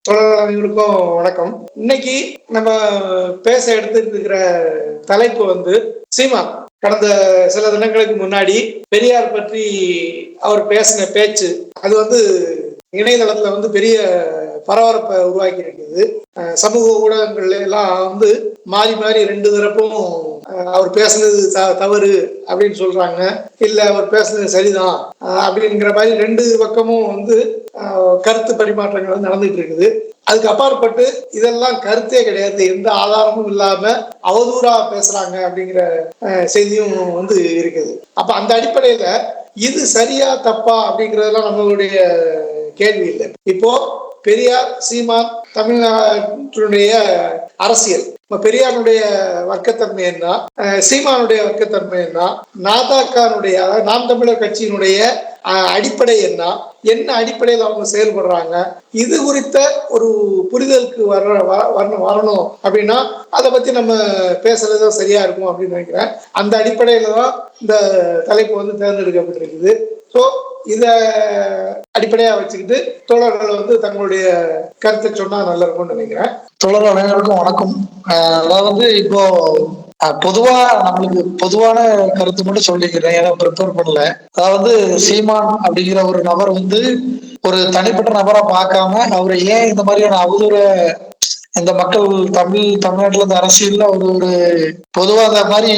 தொடர் அனைவருக்கும் வணக்கம். இன்னைக்கு நம்ம பேச எடுத்துட்டு இருக்கிற தலைப்பு சீமான். கடந்த சில தினங்களுக்கு முன்னாடி பெரியார் பற்றி அவர் பேசின பேச்சு அது இணையதளத்துல பெரிய பரபரப்பை உருவாக்கி இருக்குது. சமூக ஊடகங்கள்ல எல்லாம் மாறி மாறி ரெண்டு தரப்பும் அவர் பேசுனது தவறு அப்படின்னு சொல்றாங்க, இல்ல அவர் பேசுனது சரிதான் அப்படிங்கிற மாதிரி ரெண்டு பக்கமும் கருத்து பரிமாற்றங்கள் நடந்துட்டு இருக்குது. அதுக்கு அப்பாற்பட்டு இதெல்லாம் கருத்தே கிடையாது, எந்த ஆதாரமும் இல்லாம அவதூறா பேசுறாங்க அப்படிங்கிற செய்தியும் இருக்குது. அப்ப அந்த அடிப்படையில இது சரியா தப்பா அப்படிங்கறதெல்லாம் நம்மளுடைய கேள்வி இல்லை. இப்போ பெரியார், சீமான், தமிழ்நாட்டுடைய அரசியல், பெரியாருடைய வர்க்கத்தன்மை என்ன, சீமானுடைய வர்க்கத்தன்மை என்ன, நாதாக்கானுடைய நாம் தமிழர் கட்சியினுடைய அடிப்படை என்ன, என்ன அடிப்படையில் அவங்க செயல்படுறாங்க, இது குறித்த ஒரு புரிதலுக்கு வரணும் அப்படின்னா அதை பத்தி நம்ம பேசுறது சரியா இருக்கும் அப்படின்னு நினைக்கிறேன். அந்த அடிப்படையில தான் இந்த தலைப்பு தேர்ந்தெடுக்கப்பட்டிருக்குது. ஸோ இத அடிப்படையா வச்சுக்கிட்டு தோழர்கள் தங்களுடைய கருத்தை சொன்னா நல்லா இருக்கும்னு நினைக்கிறேன். தோழர் அனைவருக்கும் வணக்கம். அதாவது இப்போ பொதுவா நம்மளுக்கு பொதுவான கருத்து மட்டும் சொல்லிக்கிறேன், ஏன்னா ப்ரிப்பேர் பண்ணல. அதாவது சீமான் அப்படிங்கிற ஒரு நபர் ஒரு தனிப்பட்ட நபரா பார்க்காம அவரை ஏன் இந்த மாதிரியான அவதூற இந்த மக்கள் தமிழ்நாட்டுல இந்த அரசியல்ல ஒரு பொதுவா அந்த மாதிரி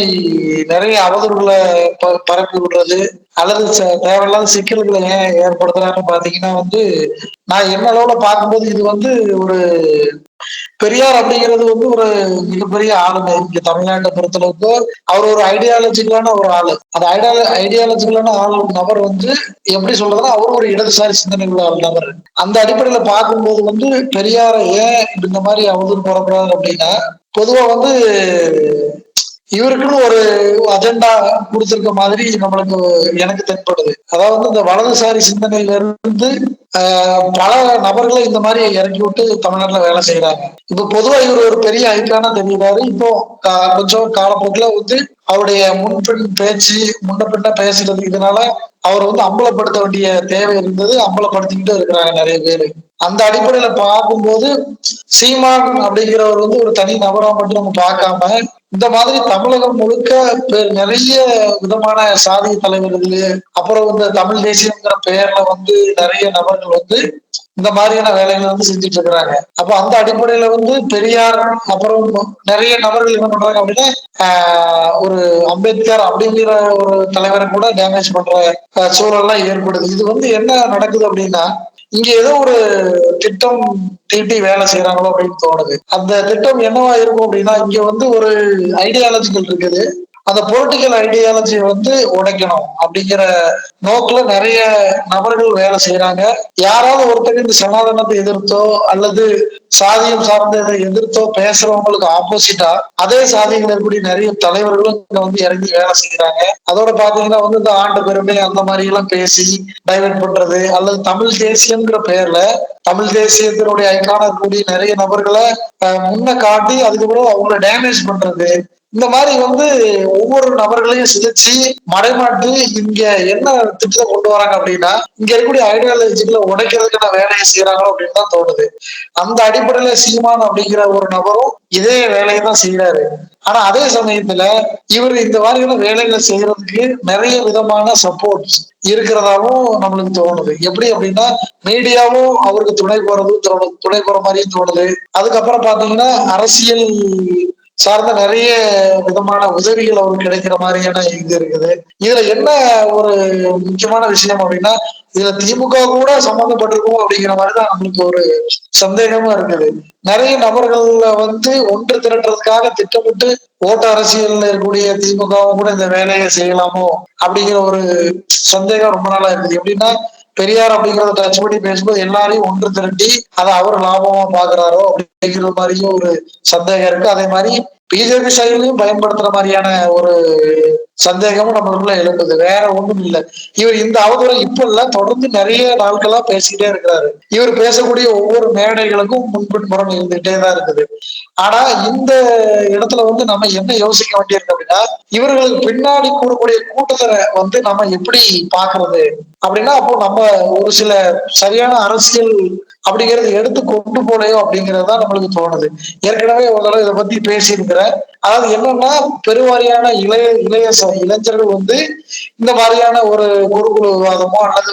நிறைய அவதூறுகளை பரப்பி விடுறது அல்லது தேவையில்லாத சிக்கல்களை ஏன் ஏற்படுத்துறாருன்னு பாத்தீங்கன்னா நான் என்ன அளவுல பார்க்கும்போது இது ஒரு பெரியார் அப்படிங்கிறது ஒரு மிகப்பெரிய ஆளுமை. இங்க தமிழ்நாட்டை பொறுத்தளவுக்கு அவர் ஒரு ஐடியாலஜிக்கலான ஒரு ஆளு. அந்த ஐடியாலஜிக்கலான நபர் எப்படி சொல்றதுன்னா அவர் ஒரு இடதுசாரி சிந்தனை உள்ள நபர். அந்த அடிப்படையில பார்க்கும்போது பெரியார ஏன் இந்த மாதிரி அவதூறு போடக்கூடாது அப்படின்னா, பொதுவா இவருக்குன்னு ஒரு அஜெண்டா கொடுத்திருக்க மாதிரி எனக்கு தென்படுது. அதாவது இந்த வலதுசாரி சிந்தனையில இருந்து பல நபர்களை இந்த மாதிரி இறக்கி விட்டு தமிழ்நாட்டுல வேலை செய்யறாங்க. இப்ப பொதுவா இவர் ஒரு பெரிய ஐக்கானா தெரியுறாரு. இப்போ கொஞ்சம் காலப்போக்கில் அவருடைய முன்பின் பேச்சு முன்ன பின்ன பேசுறது, இதனால அவர் அம்பலப்படுத்த வேண்டிய தேவை இருந்தது. அம்பலப்படுத்திக்கிட்டு இருக்கிறாங்க நிறைய பேரு. அந்த அடிப்படையில பார்க்கும்போது சீமான் அப்படிங்கிறவர் ஒரு தனி நபரா மட்டும் நம்ம பார்க்காம இந்த மாதிரி தமிழகம் முழுக்க நிறைய விதமான சாதி தலைவர்கள், அப்புறம் தமிழ் தேசியங்கிற பெயர்ல நிறைய நபர்கள் இந்த மாதிரியான வேலைகளை செஞ்சுட்டு இருக்கிறாங்க. அப்ப அந்த அடிப்படையில பெரியார் அப்புறம் நிறைய நபர்கள் என்ன பண்றாங்க அப்படின்னா ஒரு அம்பேத்கர் அப்படிங்கிற ஒரு தலைவரை கூட டேமேஜ் பண்ற சூழல்லாம் ஏற்படுது. இது என்ன நடக்குது அப்படின்னா, இங்க ஏதோ ஒரு திட்டம் தீட்டி வேலை செய்யறாங்களோ அப்படின்னு தோணுது. அந்த திட்டம் என்னவா இருக்கும் அப்படின்னா, இங்க ஒரு ஐடியாலஜிகள் இருக்குது. அந்த பொலிட்டிக்கல் ஐடியாலஜியை உடைக்கணும் அப்படிங்கிற நோக்குல நிறைய நபர்கள் வேலை செய்யறாங்க. யாராவது ஒருத்தர் இந்த சனாதனத்தை எதிர்த்தோ அல்லது சாதியம் சார்ந்ததை எதிர்த்தோ பேசுறவங்களுக்கு ஆப்போசிட்டா அதே சாதிகள் இருக்கக்கூடிய நிறைய தலைவர்களும் இங்க இறங்கி வேலை செய்யறாங்க. அதோட பாத்தீங்கன்னா இந்த ஆண்டு பெருமை அந்த மாதிரி எல்லாம் பேசி டைவர்ட் பண்றது, அல்லது தமிழ் தேசியம்ங்கிற பெயர்ல தமிழ் தேசியத்தினுடைய ஐக்கான இருக்கக்கூடிய நிறைய நபர்களை முன்ன காட்டி அதுக்கப்புறம் அவங்கள டேமேஜ் பண்றது, இந்த மாதிரி ஒவ்வொரு நபர்களையும் சிதைச்சு மடைமாட்டி இங்க என்ன திட்டத்தை கொண்டு வராங்க அப்படின்னா, இங்க இருக்கக்கூடிய ஐடியாலஜிகளை உடைக்கிறதுக்கான வேலையை செய்யறாங்களோ அப்படின்னு தான் தோணுது. அந்த அடிப்படையில சீமான் அப்படிங்கிற ஒரு நபரும் இதே வேலையை தான் செய்யறாரு. ஆனா அதே சமயத்துல இவர் இந்த மாதிரியான வேலைகளை செய்யறதுக்கு நிறைய விதமான சப்போர்ட் இருக்கிறதாவும் நம்மளுக்கு தோணுது. எப்படி அப்படின்னா, மீடியாவும் அவருக்கு துணை போற மாதிரியும் தோணுது. அதுக்கப்புறம் பாத்தீங்கன்னா அரசியல் சார்ந்த நிறைய விதமான உதவிகள் அவருக்கு கிடைக்கிற மாதிரியான இது இருக்குது. இதுல என்ன ஒரு முக்கியமான விஷயம் அப்படின்னா, இதுல திமுக கூட சம்பந்தப்பட்டிருக்கும் அப்படிங்கிற மாதிரிதான் நம்மளுக்கு ஒரு சந்தேகமா இருக்குது. நிறைய நபர்கள்ல ஒன்று திரட்டுறதுக்காக திட்டமிட்டு ஓட்டு அரசியல்ல இருக்கக்கூடிய திமுகவும் கூட இந்த வேலையை செய்யலாமோ அப்படிங்கிற ஒரு சந்தேகம் ரொம்ப நாளா இருக்குது. எப்படின்னா, பெரியார் அப்படிங்கிறத டச் பண்ணி பேசும்போது எல்லாரையும் ஒன்று திரட்டி அதை அவர் லாபமா பாக்குறாரோ அப்படிங்கிற மாதிரியும் ஒரு சந்தேகம் இருக்கு. அதே மாதிரி பிஜேபி செயலையும் பயன்படுத்துற மாதிரியான ஒரு சந்தேகமும் நம்மளுக்குள்ள எழுப்புது. வேற ஒண்ணும் இல்லை. இவர் இந்த அவதூறை இப்ப இல்ல, தொடர்ந்து நிறைய நாட்களா பேசிக்கிட்டே இருக்கிறாரு. இவர் பேசக்கூடிய ஒவ்வொரு மேடைகளுக்கும் முன்பின் முரண் இருந்துகிட்டே தான் இருக்குது. ஆனா இந்த இடத்துல நம்ம என்ன யோசிக்க வேண்டியிருக்கு அப்படின்னா, இவர்களுக்கு பின்னாடி கூடக்கூடிய கூட்டத்தரை நம்ம எப்படி பாக்குறது அப்படின்னா, அப்போ நம்ம ஒரு சில சரியான அரசியல் அப்படிங்கறது எடுத்து கொண்டு போலையோ அப்படிங்கிறது தான் நம்மளுக்கு தோணுது. ஏற்கனவே ஒரு தடவை இதை பத்தி பேசியிருக்கிறேன். அதாவது என்னன்னா, பெருவாரியான இளைஞர்கள் வந்து இந்த மாதிரியான ஒரு குறுக்குழு விவாதமோ அல்லது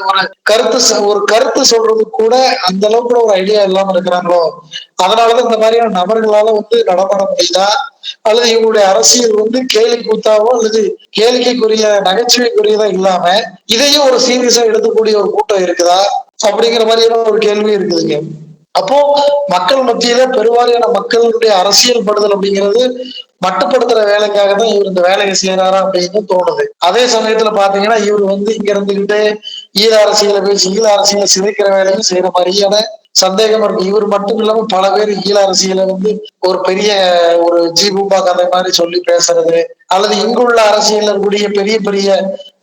ஒரு கருத்து சொல்றது கூட அந்த அளவுக்கு ஒரு ஐடியா இல்லாம இருக்கிறாங்களோ, அதனாலதான் இந்த மாதிரியான நபர்களால வந்து நடமாட முடியுதா, அல்லது இவங்களுடைய அரசியல் வந்து கேலி கூத்தாவோ அல்லது கேளிக்கைக்குரிய நகைச்சுவைக்குரியதா இல்லாம இதையும் ஒரு சீரியஸா எடுக்கக்கூடிய ஒரு கூட்டம் இருக்குதா அப்படிங்கிற மாதிரியான ஒரு கேள்வி இருக்குதுங்க. அப்போ மக்கள் மத்தியில பெருவாரியான மக்களுடைய அரசியல் படுதல் அப்படிங்கிறது மட்டுப்படுத்துற வேலைக்காக தான் இவர் இந்த வேலையை செய்யறாரா அப்படின்னு தோணுது. அதே சமயத்துல பாத்தீங்கன்னா இவர் வந்து இங்க இருந்துகிட்டு ஈழ அரசியலை பேசி ஈழ அரசியலை சிதைக்கிற வேலையும் செய்யற மாதிரியான சந்தேகம் இருக்கு. இவர் மட்டும் இல்லாம பல பேர் ஈழ அரசியலை வந்து ஒரு பெரிய ஒரு ஜீபூபா கதை மாதிரி சொல்லி பேசுறது, அல்லது இங்குள்ள அரசியல் இருக்கக்கூடிய பெரிய பெரிய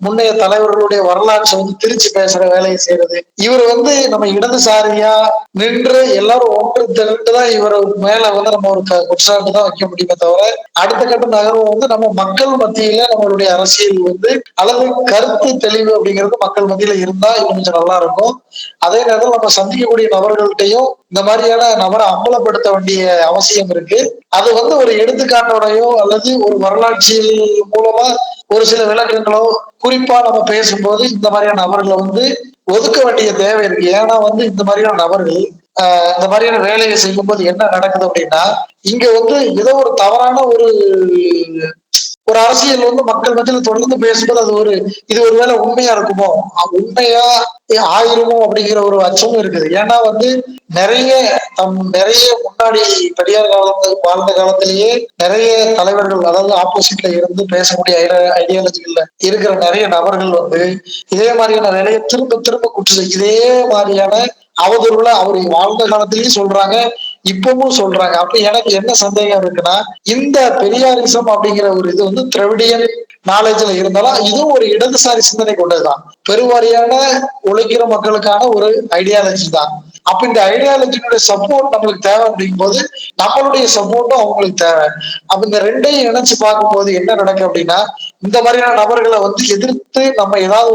முன்னைய தலைவர்களுடைய வரலாற்றை வந்து திருச்சி பேசுற வேலையை செய்யறது. இவர் வந்து நம்ம இடதுசாரியா நின்று எல்லாரும் ஒன்று திரண்டுதான் இவர் மேல வந்து நம்ம ஒரு குற்றச்சாட்டு தான் வைக்க முடியுமே தவிர, அடுத்த கட்ட நகர்வு வந்து நம்ம மக்கள் மத்தியில நம்மளுடைய அரசியல் வந்து அல்லது கருத்து தெளிவு அப்படிங்கிறது மக்கள் மத்தியில இருந்தா இன்னும் கொஞ்சம் நல்லா இருக்கும். அதே நேரத்தில் நம்ம சந்திக்கக்கூடிய நபர்கள்ட்டையும் இந்த மாதிரியான நபரை அம்பலப்படுத்த வேண்டிய அவசியம் இருக்கு. அது வந்து ஒரு எடுத்துக்காட்டோடையோ அல்லது ஒரு வரலாற்றியல் மூலமா ஒரு சில விளக்கங்களோ குறிப்பா நம்ம பேசும்போது இந்த மாதிரியான நபர்களை வந்து ஒதுக்க வேண்டிய தேவை இருக்கு. ஏன்னா வந்து இந்த மாதிரியான நபர்கள் இந்த மாதிரியான வேலையை செய்யும்போது என்ன நடக்குது அப்படின்னா, இங்க வந்து ஏதோ ஒரு தவறான ஒரு அரசியல் வந்து மக்கள் மத்தியில் தொடர்ந்து பேசும்போது இது ஒருவேளை உண்மையா இருக்குமோ, உண்மையா ஆயிருமோ அப்படிங்கிற ஒரு அச்சமும் இருக்குது. ஏன்னா வந்து நிறைய நிறைய முன்னாடி பெரியார் வாழ்ந்த காலத்திலேயே நிறைய தலைவர்கள், அதாவது ஆப்போசிட்ல இருந்து பேசக்கூடிய ஐடியாலஜிகள்ல இருக்கிற நிறைய நபர்கள் வந்து இதே மாதிரியான வேலையை திரும்ப திரும்ப குற்றம் இதே மாதிரியான அவதூறுல அவர் வாழ்ந்த காலத்திலயும் சொல்றாங்க, இப்பவும் சொல்றாங்க. அப்ப எனக்கு என்ன சந்தேகம் இருக்குன்னா, இந்த பெரியாரிசம் அப்படிங்கிற ஒரு இது வந்து திராவிடியன் நாலேஜ்ல இருந்தாலும் இதுவும் ஒரு இடதுசாரி சிந்தனை கொண்டதுதான். பெருவாரியான உழைக்கிற மக்களுக்கான ஒரு ஐடியாலஜி தான். அப்ப இந்த ஐடியாலஜியோட சப்போர்ட் நம்மளுக்கு தேவை அப்படிங்கும் போது நம்மளுடைய சப்போர்ட்டும் அவங்களுக்கு தேவை. அப்ப இந்த ரெண்டையும் இணைச்சு பார்க்கும்போது என்ன நடக்கும் அப்படின்னா, இந்த மாதிரியான நபர்களை வந்து எதிர்த்து நம்ம ஏதாவது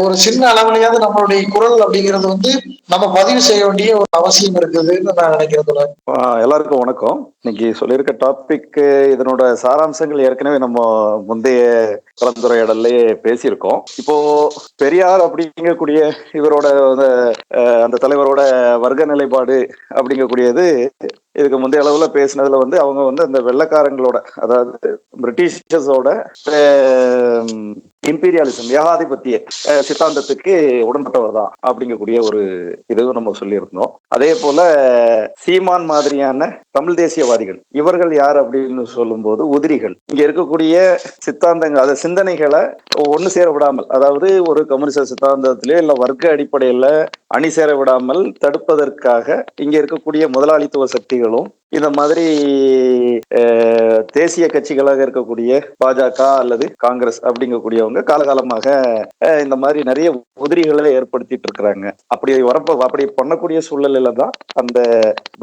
ஒரு சின்ன அளவுலயாவது நம்மளுடைய குரல் அப்படிங்கிறது வந்து நம்ம பதிவு செய்ய வேண்டிய ஒரு அவசியம் இருக்குதுன்னு நான் நினைக்கிறேன். எல்லாருக்கும் வணக்கம். இன்னைக்கு சொல்லியிருக்க டாபிக் இதனோட சாராம்சங்கள் ஏற்கனவே நம்ம முந்தைய கலந்துரையாடல்லே பேசியிருக்கோம். இப்போ பெரியார் அப்படிங்கக்கூடிய இவரோட அந்த தலைவரோட வர்க்க நிலைப்பாடு அப்படிங்கக்கூடியது இதுக்கு முந்தைய அளவுல பேசினதுல வந்து அவங்க வந்து அந்த வெள்ளைக்காரங்களோட, அதாவது பிரிட்டிஷர்ஸோட இம்பீரியாலிசம் ஏகாதிபத்திய சித்தாந்தத்துக்கு உடன்பட்டவர் தான் அப்படிங்கக்கூடிய ஒரு இதுவும் நம்ம சொல்லியிருந்தோம். அதே போல சீமான் மாதிரியான தமிழ் தேசியவாதிகள் இவர்கள் யார் அப்படின்னு சொல்லும் போது உதிரிகள். இங்க இருக்கக்கூடிய சித்தாந்தங்கள், அதை சிந்தனைகளை ஒண்ணு சேர விடாமல், அதாவது ஒரு கம்யூனிஸ்ட் சித்தாந்தத்திலே இல்ல வர்க்க அடிப்படையில அணி சேர விடாமல் தடுப்பதற்காக இங்க இருக்கக்கூடிய முதலாளித்துவ சக்திகளும் இந்த மாதிரி தேசிய கட்சிகளாக இருக்கக்கூடிய பாஜக அல்லது காங்கிரஸ் அப்படிங்கக்கூடியவங்க காலகாலமாக இந்த மாதிரி நிறைய உதிரிகளை ஏற்படுத்திட்டு இருக்கிறாங்க. அப்படி பண்ணக்கூடிய சூழ்நிலையில தான் அந்த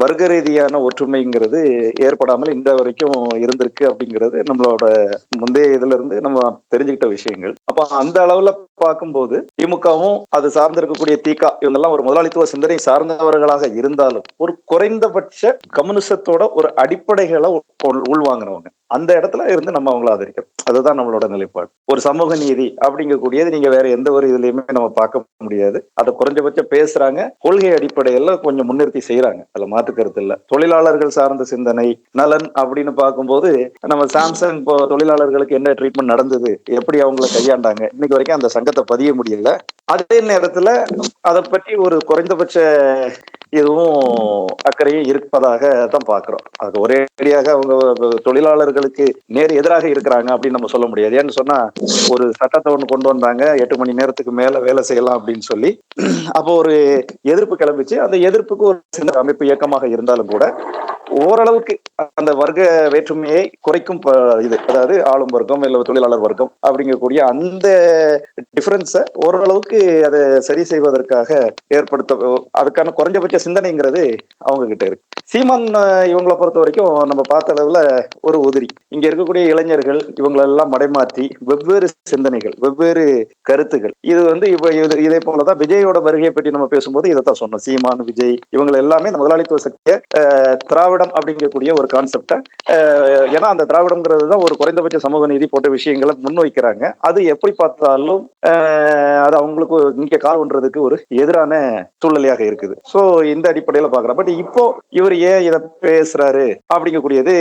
வர்க்க ரீதியான ஒற்றுமைங்கிறது ஏற்படாமல் இந்த வரைக்கும் இருந்திருக்கு அப்படிங்கிறது நம்மளோட முந்தைய இதுல இருந்து நம்ம தெரிஞ்சுக்கிட்ட விஷயங்கள். அப்ப அந்த அளவுல பார்க்கும்போது திமுகவும் அது சார்ந்து இருக்கக்கூடிய திக இவங்கெல்லாம் ஒரு முதலாளித்துவ சிந்தனை சார்ந்தவர்களாக இருந்தாலும் ஒரு குறைந்தபட்ச கம்யூனிசத்தோட ஒரு அடிப்படைகளை உள்வாங்கினவங்க. அந்த இடத்துல இருந்து நம்ம அவங்கள ஆதரிக்கிறோம். அதுதான் நம்மளோட நிலைப்பாடு. ஒரு சமூக நீதி அப்படிங்கக்கூடியது நீங்க வேற எந்த ஒரு இதுலயுமே நம்ம பார்க்க முடியாது. அதை குறைஞ்சபட்சம் பேசுறாங்க, கொள்கை அடிப்படையில கொஞ்சம் முன்னிறுத்தி செய்யறாங்க, அதுல மாற்று கருத்து இல்ல. தொழிலாளர்கள் சார்ந்த சிந்தனை நலன் அப்படின்னு பார்க்கும்போது நம்ம சாம்சங் இப்போ தொழிலாளர்களுக்கு என்ன ட்ரீட்மெண்ட் நடந்தது, எப்படி அவங்கள கையாண்டாங்க, இன்னைக்கு வரைக்கும் அந்த சங்கத்தை பதிய முடியல. அதே நேரத்துல அதை பற்றி ஒரு குறைந்தபட்ச இதுவும் அக்கறையும் இருப்பதாக தான் பாக்குறோம். அது ஒரே அடியாக அவங்க தொழிலாளர்களுக்கு நேர் எதிராக இருக்கிறாங்க அப்படின்னு நம்ம சொல்ல முடியாது. ஏன்னு சொன்னா ஒரு சட்டத்தை ஒண்ணு கொண்டு வந்தாங்க, 8 மணி நேரத்துக்கு மேல வேலை செய்யலாம் அப்படின்னு சொல்லி. அப்போ ஒரு எதிர்ப்பு கிளம்பிச்சு. அந்த எதிர்ப்புக்கு ஒரு சில அமைப்பு இயக்கமாக இருந்தாலும் கூட ஓரளவுக்கு அந்த வர்க்க வேற்றுமையை குறைக்கும் இது, அதாவது ஆளும் வர்க்கம் இல்ல தொழிலாளர் வர்க்கம் அப்படிங்கக்கூடிய அந்த டிஃபரன்ஸை ஓரளவுக்கு அதை சரி செய்வதற்காக ஏற்படுத்த அதுக்கான குறைஞ்சபட்ச சிந்தனைங்கிறது அவங்க கிட்ட இருக்கு. சீமான் இவங்களை பொறுத்த வரைக்கும் நம்ம பார்த்த அளவுல ஒரு உதிரி. இங்க இருக்கக்கூடிய இளைஞர்கள் இவங்களெல்லாம் மடைமாற்றி வெவ்வேறு சிந்தனைகள், வெவ்வேறு கருத்துகள். இது இப்ப இதே போலதான் விஜயோட வருகையை பற்றி நம்ம பேசும்போது இதைத்தான் சொன்னோம். சீமான், விஜய் இவங்க எல்லாமே இந்த முதலாளித்துவ சக்திய திராவிடம் அப்படிங்கக்கூடிய ஒரு கான்செப்ட, ஏன்னா அந்த திராவிடம்ங்கிறது தான் ஒரு குறைந்தபட்ச சமூக நீதி போன்ற விஷயங்களை முன்வைக்கிறாங்க. அது எப்படி பார்த்தாலும் அது அவங்களுக்கு இங்க கால் ஒன்றதுக்கு ஒரு எதிரான சூழ்நிலையாக இருக்குது. சோ இந்த அடிப்படையில பாக்குறேன். பட் இப்போ இவர் ஏன் இதை பேசுறாரு அப்படிங்கக்கூடியது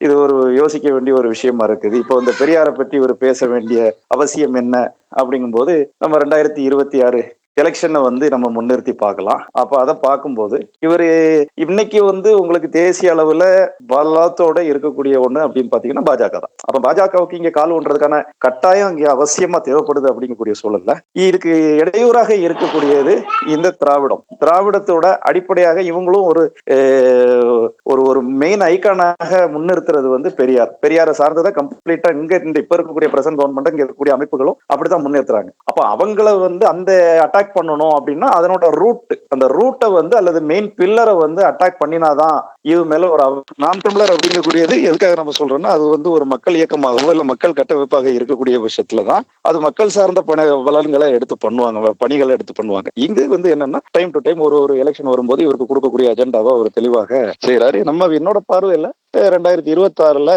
இது ஒரு யோசிக்க வேண்டிய ஒரு விஷயமா இருக்குது. இப்போ இந்த பெரியாரை பற்றி இவர் பேச வேண்டிய அவசியம் என்ன அப்படிங்கும்போது, நம்ம 2026 எலெக்ஷனை நம்ம முன்னிறுத்தி பார்க்கலாம். அப்ப அதை பார்க்கும்போது இவரு இன்னைக்கு உங்களுக்கு தேசிய அளவுல பலத்தோட இருக்கக்கூடிய ஒண்ணு அப்படின்னு பாத்தீங்கன்னா பாஜக தான். அப்ப பாஜகவுக்கு இங்க கால் ஒன்றதுக்கான கட்டாயம் இங்க அவசியமா தேவைப்படுது அப்படிங்கக்கூடிய சூழல்ல இதுக்கு இடையூறாக இருக்கக்கூடியது இந்த திராவிடத்தோட அடிப்படையாக இவங்களும் ஒரு மெயின் ஐக்கானாக முன்னிறுத்துறது பெரியாரை சார்ந்ததை கம்ப்ளீட்டா இப்ப இருக்கக்கூடிய பிரசன்ட் கவர்மெண்ட் இங்க இருக்கக்கூடிய அமைப்புகளும் அப்படித்தான் முன்னேற்றுறாங்க. அப்ப அவங்கள அந்த அட்டாக் பண்ணணும் அப்படின்னா அதனோட அந்த ரூட்டை அல்லது மெயின் பில்லரை அட்டாக் பண்ணினாதான் இது மேல ஒரு நாம் தமிழர் அப்படிங்கக்கூடியது எதுக்காக நம்ம சொல்றோம்னா, அது ஒரு மக்கள் இயக்கமாகவோ இல்ல மக்கள் கட்டமைப்பாக இருக்கக்கூடிய விஷயத்துலதான் அது மக்கள் சார்ந்த பலன்களை எடுத்து பண்ணுவாங்க, பணிகளை எடுத்து பண்ணுவாங்க. இங்கு என்னன்னா டைம் டு டைம் ஒரு எலெக்ஷன் வரும்போது இவருக்கு கொடுக்கக்கூடிய அஜெண்டாவை அவர் தெளிவாக செய்யறாரு. என்னோட பார்வையில 2026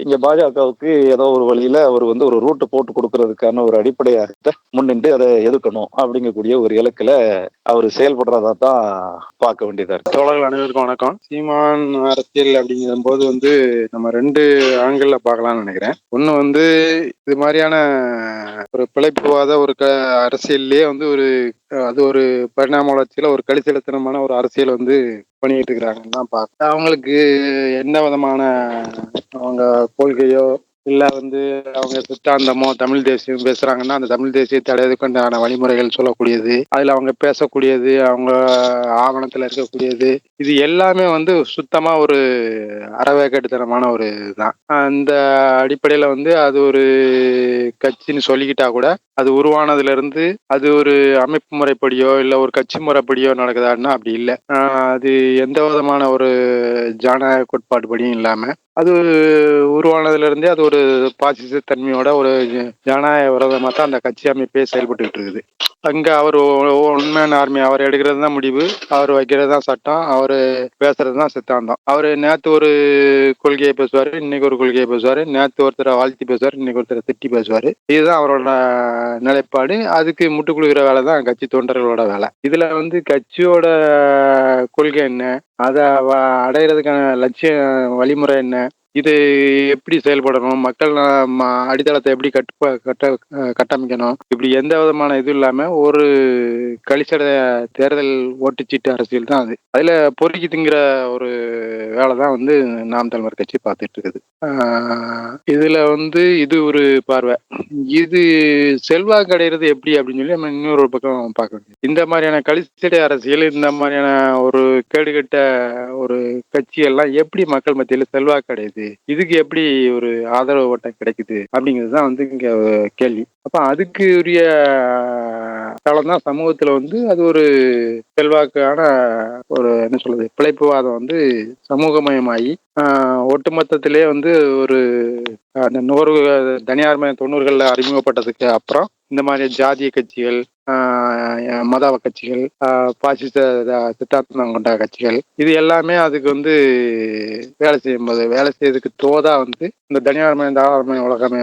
இங்க பாஜகவுக்கு ஏதோ ஒரு வழியில அவர் ஒரு ரூட் போட்டு கொடுக்கறதுக்கான ஒரு அடிப்படையாக முன்னின்று அதை எதிர்க்கணும் அப்படிங்கக்கூடிய ஒரு இலக்குல அவர் செயல்படுறதா தான் பார்க்க வேண்டியதா இருக்கு. தோழர்கள் அனைவருக்கும் வணக்கம். சீமான் அரசியல் அப்படிங்கிற போது நம்ம 2 ஆங்கிள் பார்க்கலாம்னு நினைக்கிறேன். ஒண்ணு இது மாதிரியான ஒரு பிழைப்புவாத ஒரு அரசியல்லே அது ஒரு பரிணாம வளர்ச்சியில ஒரு கலிசலத்தனமான ஒரு அரசியல் பண்ணிட்டு இருக்கிறாங்கன்னு தான் பார்க்க. அவங்களுக்கு எந்த விதமான அவங்க கொள்கையோ இல்ல அவங்க சித்தாந்தமோ தமிழ் தேசியம் பேசுறாங்கன்னா அந்த தமிழ் தேசியத்தை அடைவதற்கான வழிமுறைகள் சொல்லக்கூடியது, அதுல அவங்க பேசக்கூடியது, அவங்க ஆவணத்துல இருக்கக்கூடியது, இது எல்லாமே சுத்தமா ஒரு அறவேக்கட்டுத்தனமான ஒரு இதுதான். அந்த அடிப்படையில அது ஒரு கட்சின்னு சொல்லிக்கிட்டா கூட அது உருவானதுல இருந்து அது ஒரு அமைப்பு முறைப்படியோ இல்ல ஒரு கட்சி முறைப்படியோ நடக்குதான்னா அப்படி இல்லை. அது எந்த விதமான ஒரு ஜனநாயக கோட்பாடுபடியும் இல்லாம அது உருவானதுல இருந்தே அது ஒரு பாசிச தன்மையோட ஒரு ஜனநாயக விரோதமா தான் அந்த கட்சி அமைப்பே செயல்பட்டு இருக்குது. அங்க அவர் உண்மையான ஆர்மி, அவர் எடுக்கிறது தான் முடிவு, அவர் வைக்கிறது தான் சட்டம், அவர் பேசுறது தான் சித்தாந்தம். அவர் நேற்று ஒரு கொள்கையை பேசுவாரு, இன்னைக்கு ஒரு கொள்கையை பேசுவாரு, நேற்று ஒருத்தரை வாழ்த்தி பேசுவாரு, இன்னைக்கு ஒருத்தரை திட்டி பேசுவாரு. இதுதான் அவரோட நிலைப்பாடு. அதுக்கு முட்டு கொடுக்குற வேலை தான் கட்சி தொண்டர்களோட வேலை. இதுல கட்சியோட கொள்கை என்ன, அதை அடையிறதுக்கான லட்சிய வழிமுறை என்ன, இது எப்படி செயல்படணும், மக்கள் அடித்தளத்தை எப்படி கட்டமைக்கணும், இப்படி எந்த விதமான இது இல்லாம ஒரு கலிசட தேர்தல் ஓட்டுச்சீட்டு அரசியல் தான் அது. அதுல பொறுக்கி திங்கிற ஒரு வேலை தான் நாம் தமிழர் கட்சி பார்த்துட்டு இருக்குது. இதுல இது ஒரு பார்வை. இது செல்வாக்கு அடைகிறது எப்படி அப்படின்னு சொல்லி நம்ம இன்னொரு பக்கம் பார்க்க வேண்டியது. இந்த மாதிரியான கலிசடை அரசியல், இந்த மாதிரியான ஒரு கேடுகட்ட ஒரு கட்சி எல்லாம் எப்படி மக்கள் மத்தியில செல்வாக்கு அடையுது, இதுக்கு எப்படி ஒரு ஆதரவு ஓட்டம் கிடைக்குது அப்படிங்கிறது தான் இங்க கேள்வி. அப்ப அதுக்கு உரிய தளம் தான் சமூகத்துல அது ஒரு செல்வாக்கான ஒரு என்ன சொல்றது பிழைப்புவாதம் சமூகமயமாகி ஒட்டுமொத்தத்திலே ஒரு அந்த தனியார் மய 90களில் அறிமுகப்பட்டதுக்கு அப்புறம் இந்த மாதிரி ஜாதிய கட்சிகள், மத கட்சிகள், பாசிச சித்தாந்தம் கொண்ட கட்சிகள், இது எல்லாமே அதுக்கு வேலை செய்யறதுக்கு தோதா இந்த தனியார் மய தாராளமய உலகமே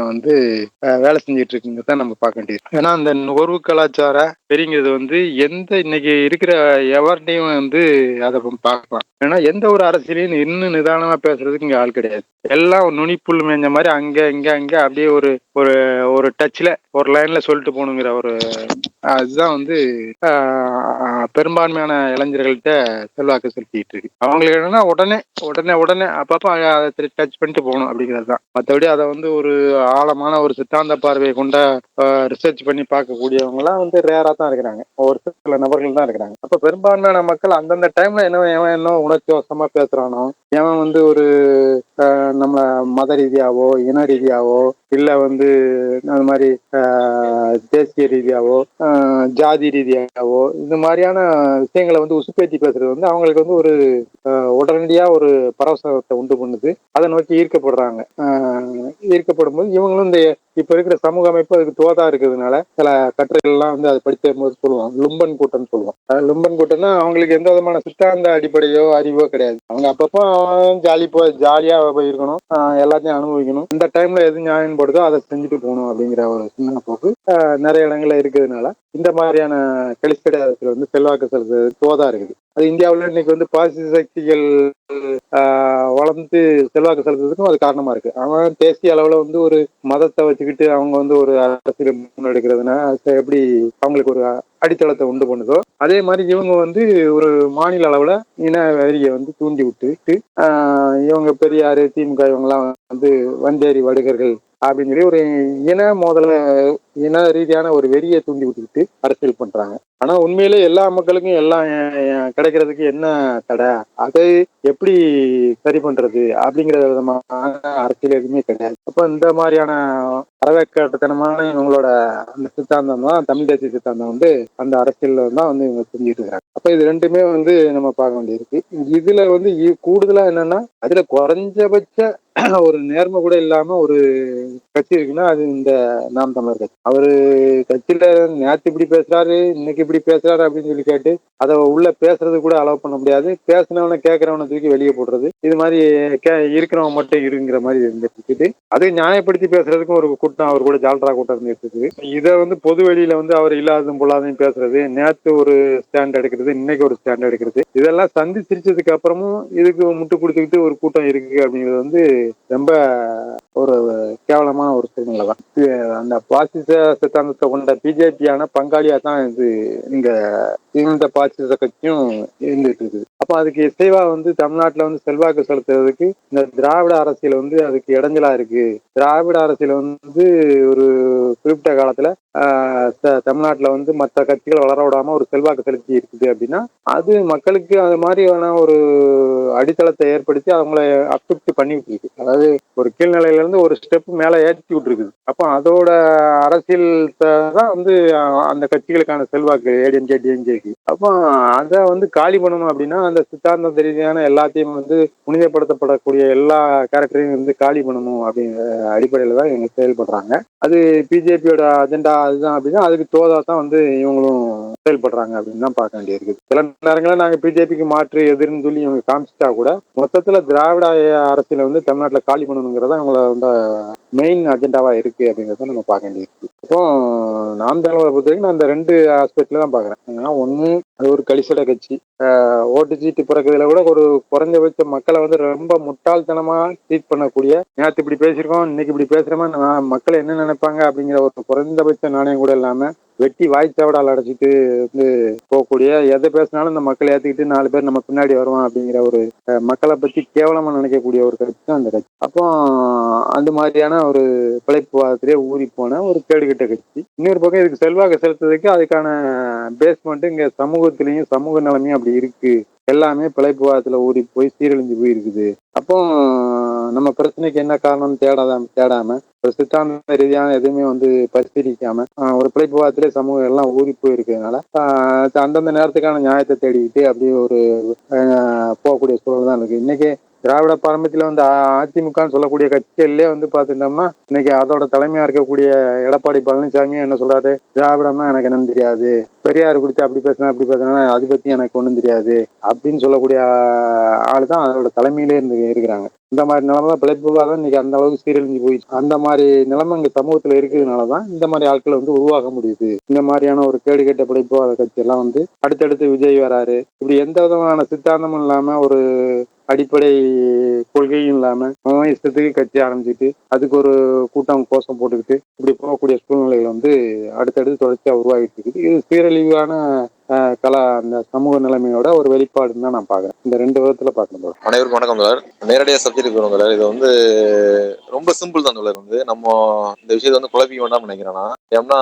வேலை செஞ்சிட்டு இருக்குங்கிறத நம்ம பார்க்க வேண்டியது. ஏன்னா இந்த நுகர்வு கலாச்சார பெரியங்கிறது எந்த இன்னைக்கு இருக்கிற எவர்டையும் அதை பார்க்கலாம். ஏன்னா எந்த ஒரு அரசியலையும் இன்னும் நிதானமா பேசுறதுக்கு இங்க ஆள் கிடையாது. எல்லாம் நுனிப்புல் மேஞ்ச மாதிரி அங்க இங்க அங்க அப்படியே ஒரு ஒரு டச்ல ஒரு லைன்ல சொல்லிட்டு போகணுங்கிற ஒரு அதுதான் பெரும்பான்மையான இளைஞர்கள்ட்ட செல்வாக்கு செலுத்திட்டு இருக்கு. அவங்களுக்கு என்னன்னா உடனே அப்பப்போ அதை டச் பண்ணிட்டு போகணும் அப்படிங்கிறது தான். மற்றபடி அதை ஒரு ஆழமான ஒரு சித்தாந்த பார்வையை கொண்ட ரிசர்ச் பண்ணி பார்க்கக்கூடியவங்க எல்லாம் ரேரா தான் இருக்கிறாங்க, ஒரு சில நபர்கள் தான் இருக்கிறாங்க. அப்ப பெரும்பான்மையான மக்கள் அந்தந்த டைம்ல என்ன உணர்ச்சி வசமா பேசுறானோ, எவன் ஒரு நம்மள மத ரீதியாவோ இன ரீதியாவோ இல்ல வந்து அந்த மாதிரி தேசிய ரீதியாவோ ஜாதி ரீதியாவோ இந்த மாதிரியான விஷயங்களை வந்து உசுப்பேத்தி பேசுறது வந்து அவங்களுக்கு வந்து ஒரு உடனடியா ஒரு பரவசத்தை உண்டு பண்ணுது. அதை நோக்கி ஈர்க்கப்படுறாங்க. ஈர்க்கப்படும் போது இவங்களும் இந்த இப்ப இருக்கிற சமூக அமைப்பு அதுக்கு தோதா இருக்கிறதுனால சில கட்டுரைகள் எல்லாம் வந்து அதை படித்த போது சொல்லுவோம், லும்பன் கூட்டம் சொல்லுவோம். லும்பன் கூட்டம்னா அவங்களுக்கு எந்த விதமான சித்தாந்த அடிப்படையோ அறிவோ கிடையாது. அவங்க அப்பப்போ ஜாலியா போயிருக்கணும், எல்லாத்தையும் அனுபவிக்கணும், இந்த டைம்ல எது நியாயம் படுதோ அதை செஞ்சுட்டு போகணும் அப்படிங்கிற ஒரு சின்ன போக்கு நிறைய இடங்கள்ல இருக்கிறதுனால இந்த மாதிரியான கலிஸ்கடாயத்தில் வந்து செல்வாக்கு செலுத்துறது தோதா இருக்குது. அது இந்தியாவில் இன்னைக்கு வந்து பாசிச சக்திகள் வளர்ந்து செல்வாக்கு செலுத்துறதுக்கும் அது காரணமா இருக்கு. அவன் தேசிய அளவுல வந்து ஒரு மதத்தை வச்சுக்கிட்டு அவங்க வந்து ஒரு அரசியல் முன்னெடுக்கிறதுனா எப்படி அவங்களுக்கு ஒரு அடித்தளத்தை உண்டு பண்ணுதோ அதே மாதிரி இவங்க வந்து ஒரு மாநில அளவுல இன வெறியை வந்து தூண்டி விட்டு இவங்க பெரியாரு திமுக இவங்கெல்லாம் வந்து வந்தேரி வடுகர்கள் அப்படின்னு சொல்லி ஒரு இன ரீதியான ஒரு வெறியை தூண்டி விட்டுக்கிட்டு அரசியல் பண்றாங்க. ஆனா உண்மையிலே எல்லா மக்களுக்கும் எல்லாம் கிடைக்கிறதுக்கு என்ன தடை, அதை எப்படி சரி பண்றது அப்படிங்கிற விதமான அரசியல் எதுவுமே கிடையாது. அப்ப இந்த மாதிரியான வரவேற்கத்தனமான இவங்களோட அந்த சித்தாந்தம் தான் தமிழ் தேசிய சித்தாந்தம் வந்து அந்த அரசியல்ல தான் வந்து இவங்க செஞ்சுட்டு இருக்கிறாங்க. அப்ப இது ரெண்டுமே வந்து நம்ம பார்க்க வேண்டியிருக்கு. இதுல வந்து கூடுதலா என்னன்னா அதுல குறைஞ்சபட்ச ஒரு நேர்மை கூட இல்லாம ஒரு கட்சி இருக்குன்னா அது இந்த நாம் தமிழர் கட்சி. அவரு கட்சியில நேற்று இப்படி பேசுறாரு இன்னைக்கு இப்படி பேசுறாரு அப்படின்னு சொல்லி கேட்டு அதை உள்ள பேசுறது கூட அலோவ் பண்ண முடியாது. பேசினவனை கேட்கறவனை தூக்கி வெளியே போடுறது, இது மாதிரி இருக்கிறவன் மட்டும் இருங்கிற மாதிரி இருந்துட்டு அதை நியாயப்படுத்தி பேசுறதுக்கும் ஒரு கூட்டம் அவர் கூட ஜால்ரா கூட்டம் இருந்துட்டு இதை வந்து பொது வெளியில வந்து அவர் இல்லாததும் பொல்லாதையும் பேசுறது, நேற்று ஒரு ஸ்டாண்ட் எடுக்கிறது, இன்னைக்கு ஒரு ஸ்டாண்ட் எடுக்கிறது, இதெல்லாம் சந்தி சிரிச்சதுக்கு அப்புறமும் இதுக்கு முட்டு கொடுத்துக்கிட்டு ஒரு கூட்டம் இருக்கு அப்படிங்கிறது வந்து ரொம்ப ஒரு கேவலமான ஒரு சூழ்நிலை தான். அந்த பாசிச சித்தாந்தத்தை கொண்ட பிஜேபியான பங்காளியா தான் இது இந்த பாசிச கட்சியும் இருந்துட்டு இருக்குது. அப்ப அதுக்கு இசைவா வந்து தமிழ்நாட்டுல வந்து செல்வாக்கு செலுத்துறதுக்கு இந்த திராவிட அரசியல் வந்து அதுக்கு இடைஞ்சலா இருக்கு. திராவிட அரசியல் வந்து ஒரு குறிப்பிட்ட காலத்துல தமிழ்நாட்டுல வந்து மற்ற கட்சிகள் வளர விடாம ஒரு செல்வாக்கு செலுத்தி இருக்குது அப்படின்னா அது மக்களுக்கு அது மாதிரியான ஒரு அடித்தளத்தை ஏற்படுத்தி அவங்கள அப்செப்ட் பண்ணி விட்டுருக்கு. அதாவது ஒரு கீழ்நிலையில இருந்து ஒரு ஸ்டெப் மேல ஏற்றி விட்டுருக்குது. அப்போ அதோட அரசியல் தான் வந்து அந்த கட்சிகளுக்கான செல்வாக்கு ஏடிஎம்கே டிஎம்கேக்கு. அப்போ அதை வந்து காலி பண்ணணும் அப்படின்னா அந்த சித்தாந்த ரீதியான எல்லாத்தையும் வந்து புனிதப்படுத்தப்படக்கூடிய எல்லா கேரக்டரையும் வந்து காலி பண்ணணும் அப்படிங்கிற அடிப்படையில தான் இவங்க செயல்படுறாங்க. அது பிஜேபியோட அஜெண்டா அதுதான் அப்படின்னா அதுக்கு தோதா தான் வந்து இவங்களும் செயல்படுறாங்க அப்படின்னு தான் பார்க்க வேண்டியிருக்கு. சில நேரங்களில் நாங்கள் பிஜேபிக்கு மாற்று எதிர்ன்னு சொல்லி இவங்க காமிச்சிட்டா கூட மொத்தத்துல திராவிட அரசியல வந்து தமிழ்நாட்டுல காலி பண்ணணுங்கிறதா இவங்கள வந்து மெயின் அஜெண்டாவா இருக்கு அப்படிங்கிறத நம்ம பார்க்க வேண்டியிருக்கு. இப்போ நாம் தமிழரை பொறுத்த வரைக்கும் நான் அந்த ரெண்டு ஆஸ்பெக்ட்ல தான் பாக்குறேன். ஏன்னா ஒண்ணு அது ஒரு கலிசட கட்சி, ஓட்டு சீட்டு பிறக்கிறதுல கூட ஒரு குறைஞ்சபட்ச மக்களை வந்து ரொம்ப முட்டாள்தனமா ட்ரீட் பண்ணக்கூடிய, நேற்று இப்படி பேசியிருக்கோம் இன்னைக்கு இப்படி பேசுறோமா மக்களை என்ன நினைப்பாங்க அப்படிங்கிற ஒரு குறைந்தபட்ச நாணயம் கூட இல்லாம வெட்டி வாய்ச்சாவடால் அடைச்சிட்டு வந்து போகக்கூடிய, எதை பேசினாலும் இந்த மக்களை ஏற்றுக்கிட்டு 4 பேர் நம்ம பின்னாடி வருவான் அப்படிங்கிற ஒரு மக்களை பத்தி கேவலமா நினைக்கக்கூடிய ஒரு கட்சி தான் அந்த கட்சி. அப்போ அந்த மாதிரியான ஒரு பிழைப்புவாதத்திலே ஊறி போன ஒரு கேடுகட்ட கட்சி. இன்னொரு பக்கம் இதுக்கு செல்வாக்கு செலுத்துறதுக்கு அதுக்கான பேஸ்மெண்ட் இங்க சமூகத்திலையும் சமூக நிலைமையும் அப்படி இருக்கு. எல்லாமே பிழைப்புவாதத்துல ஊறி போய் சீரழிஞ்சு போய் இருக்குது. அப்போ நம்ம பிரச்சனைக்கு என்ன காரணம் தேடாம ஒரு சித்தாந்த ரீதியான எதுவுமே வந்து பரிசீலிக்காம ஒரு பிழைப்புவாதத்திலே சமூகம் எல்லாம் ஊறி போயிருக்கிறதுனால அந்தந்த நேரத்துக்கான நியாயத்தை தேடிக்கிட்டு அப்படியே ஒரு போகக்கூடிய சூழல் தான் இருக்கு. இன்னைக்கு திராவிட பாரம்பரியத்துல வந்து அதிமுகன்னு சொல்லக்கூடிய கட்சிகள்லயே வந்து பாத்துட்டோம்னா இன்னைக்கு அதோட தலைமையா இருக்கக்கூடிய எடப்பாடி பழனிசாமி என்ன சொல்றாரு, திராவிடம்னா எனக்கு என்னன்னு தெரியாது, பெரியார் குறித்து அப்படி பேசினா அதை பத்தி எனக்கு ஒண்ணும் தெரியாது அப்படின்னு சொல்லக்கூடிய ஆள் தான் அதோட தலைமையிலே இருக்கிறாங்க. இந்த மாதிரி நிலைமை பிழைப்புவாதம் இன்னைக்கு அந்த அளவுக்கு சீரழிஞ்சு போயிடுச்சு. அந்த மாதிரி நிலைமை இங்க சமூகத்துல இருக்கிறதுனாலதான் இந்த மாதிரி ஆட்களை வந்து உருவாக்க முடியுது. இந்த மாதிரியான ஒரு கேடுகட்ட பிழைப்புவாத கட்சி எல்லாம் வந்து அடுத்தடுத்து விஜய் வராரு, இப்படி எந்த விதமான சித்தாந்தமும் இல்லாம ஒரு அடிப்படை கொள்கையும் இல்லாம இஷ்டத்துக்கு கட்சி ஆரம்பிச்சுட்டு அதுக்கு ஒரு கூட்டம் கோஷம் போட்டுக்கிட்டு இப்படி போகக்கூடிய சூழ்நிலைகள் வந்து அடுத்தடுத்து தொடர்ச்சியா உருவாகிட்டு இருக்குது. இது சீரழிவான அந்த சமூக நிலைமையோட ஒரு வெளிப்பாடுன்னு தான் நான் பாக்குறேன். இந்த ரெண்டு விதத்துல பார்க்கணும். அனைவருக்கும் வணக்கம் தோழர். நேரடியாக சப்ஜெக்ட் வரும் தோழர். இது வந்து ரொம்ப சிம்பிள் தான் தோழர். வந்து நம்ம இந்த விஷயத்தை வந்து குழப்பிக்க வேண்டாம்னு நினைக்கிறேன்னா, ஏன்னா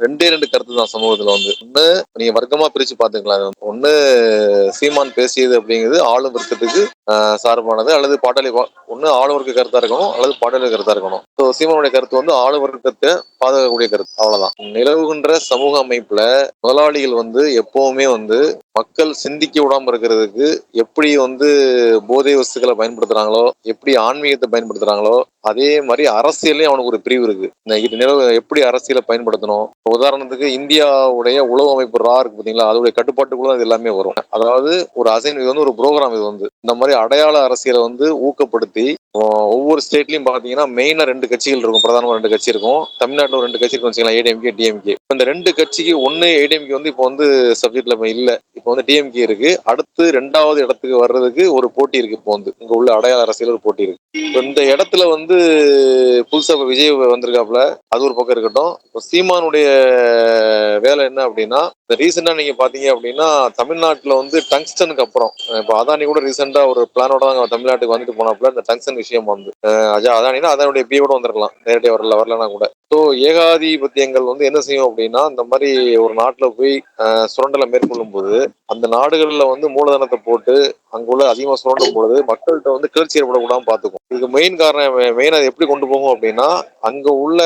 ரெண்டு கருத்து தான் சமூகத்துல வந்து. ஒண்ணு நீங்க வர்க்கமா பிரிச்சு பாத்துக்கலாம். ஒண்ணு சீமான் பேசியது அப்படிங்கிறது ஆளும் வர்க்கத்துக்கு சார்பானது, அல்லது பாட்டாளி ஒண்ணு ஆளுவருக்கு கருத்தா இருக்கணும் அல்லது பாட்டாளி கருத்தா இருக்கணும். ஸோ சீமானுடைய கருத்து வந்து ஆளுவர்க்கத்தை பாதுகாக்கக்கூடிய கருத்து, அவ்வளவுதான். நிலவுகின்ற சமூக அமைப்புல முதலாளிகள் வந்து எப்பவுமே வந்து மக்கள் சிந்திக்க விடாம இருக்கிறதுக்கு எப்படி வந்து போதை வஸ்துக்களை பயன்படுத்துறாங்களோ, எப்படி ஆன்மீகத்தை பயன்படுத்துறாங்களோ, அதே மாதிரி அரசியலையும் அவனுக்கு ஒரு பிரிவு இருக்கு. எப்படி அரசியலை பயன்படுத்தணும். உதாரணத்துக்கு இந்தியாவுடைய உளவு அமைப்பு ரா இருக்கு பாத்தீங்களா, அதோடைய கட்டுப்பாட்டுக்குள்ள அது எல்லாமே வரும். அதாவது ஒரு இது வந்து ஒரு ப்ரோக்ராம். இது வந்து இந்த மாதிரி அடையாள அரசியலை வந்து ஊக்கப்படுத்தி ஒவ்வொரு ஸ்டேட்லயும் பாத்தீங்கன்னா மெயினா 2 கட்சிகள் இருக்கும், பிரதானமா 2 கட்சி இருக்கும். தமிழ்நாட்டில் ஒரு 2 கட்சி இருக்கும் வச்சுக்கலாம், ஏடிஎம்கே டிஎம்கே. இந்த 2 கட்சிக்கு ஒன்னு ஏடிஎம்கே வந்து இப்போ வந்து சப்ஜெக்ட்ல இல்ல, இப்போ வந்து டிஎம்கே இருக்கு. அடுத்து 2வது இடத்துக்கு வர்றதுக்கு ஒரு போட்டி இருக்கு. இப்போ வந்து இங்க உள்ள அடையாள அரசியல் ஒரு போட்டி இருக்கு. இந்த இடத்துல வந்து புதுசா விஜய் வந்திருக்காப்ல, அது ஒரு பக்கம் இருக்கட்டும். சீமானுடைய வேலை என்ன அப்படின்னா, ரீசெண்டா நீங்க பாத்தீங்க அப்படின்னா தமிழ்நாட்டுல வந்து டங்ஸ்டனுக்கு அப்புறம் இப்போ அதானி கூட ரீசெண்டா ஒரு பிளானோட தான் தமிழ்நாட்டுக்கு வந்துட்டு போனாப்புல. இந்த டங்ஸ்டன் விஷயம் வந்து அதானினா அதனுடைய பியோட வந்திருக்கலாம், நேரடியாக வரலன்னா கூட. ஸோ ஏகாதிபத்தியங்கள் வந்து என்ன செய்யும் அப்படின்னா, இந்த மாதிரி ஒரு நாட்டுல போய் சுரண்டலை மேற்கொள்ளும் போது அந்த நாடுகள்ல வந்து மூலதனத்தை போட்டு அங்குள்ள அதிகமா சுரண்டும் பொழுது மக்கள்கிட்ட வந்து கிளர்ச்சி ஏற்படக்கூடாம பாத்துக்கும். இதுக்கு மெயின் காரணம் மெயினா அதை எப்படி கொண்டு போகும் அப்படின்னா, அங்க உள்ள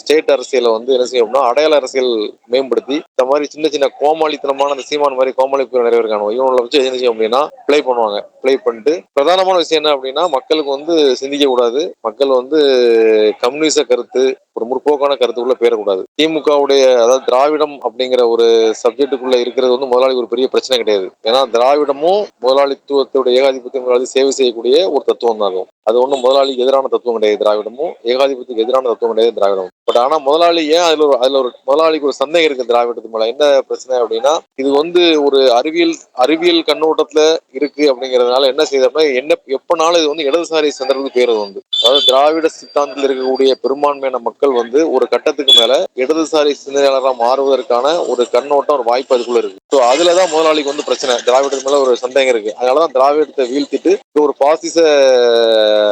ஸ்டேட் அரசியலை வந்து என்ன செய்யும் அப்படின்னா அடையாள அரசியல் மேம்படுத்தி இந்த மாதிரி சின்ன சின்ன கோமாளித்தனமான அந்த சீமான் மாதிரி கோமாளி நிறைய இருக்காங்க, இவங்களை வச்சு என்ன செய்யும் அப்படின்னா பிளே பண்ணுவாங்க. பிளே பண்ணிட்டு பிரதானமான விஷயம் என்ன அப்படின்னா, மக்களுக்கு வந்து சிந்திக்க கூடாது, மக்கள் வந்து கம்யூனிச கருத்து ஒரு முற்போக்கான கருத்துக்குள்ள பேரக்கூடாது. திமுகவுடைய அதாவது திராவிடம் அப்படிங்கிற ஒரு சப்ஜெக்டுக்குள்ள இருக்கிறது வந்து முதலாளி ஒரு பெரிய பிரச்சனை கிடையாது. ஏன்னா திராவிடமும் முதலாளித்துவத்தோட ஏகாதிபத்தியம் சேவை செய்யக்கூடிய ஒரு தத்துவம் தான். அது ஒன்றும் முதலாளிக்கு எதிரான தத்துவம் கிடையாது திராவிடமும், ஏகாதிபத்தியத்துக்கு எதிரான தத்துவம் கிடையாது திராவிடமும். பட் ஆனா முதலாளி ஏன் அதுல ஒரு முதலாளிக்கு ஒரு சந்தேகம் இருக்கு திராவிடத்துக்கு மேல. என்ன பிரச்சனை அப்படின்னா, இது வந்து ஒரு அறிவியல் கண்ணோட்டத்துல இருக்கு அப்படிங்கறதுனால என்ன செய்யுது, எப்பனாலும் இது வந்து இடதுசாரி சந்தர்ப்பத்துக்கு பேருது வந்து. அதாவது திராவிட சித்தாந்தத்தில் இருக்கக்கூடிய பெரும்பான்மையான மக்கள் வந்து ஒரு கட்டத்துக்கு மேல இடதுசாரி சிந்தனையாளராக மாறுவதற்கான ஒரு கண்ணோட்டம், ஒரு வாய்ப்பு அதுக்குள்ள இருக்கு. ஸோ அதுலதான் முதலாளிக்கு வந்து பிரச்சனை, திராவிடத்து மேல ஒரு சந்தேகம் இருக்கு. அதனாலதான் திராவிடத்தை வீழ்த்திட்டு ஒரு பாசிச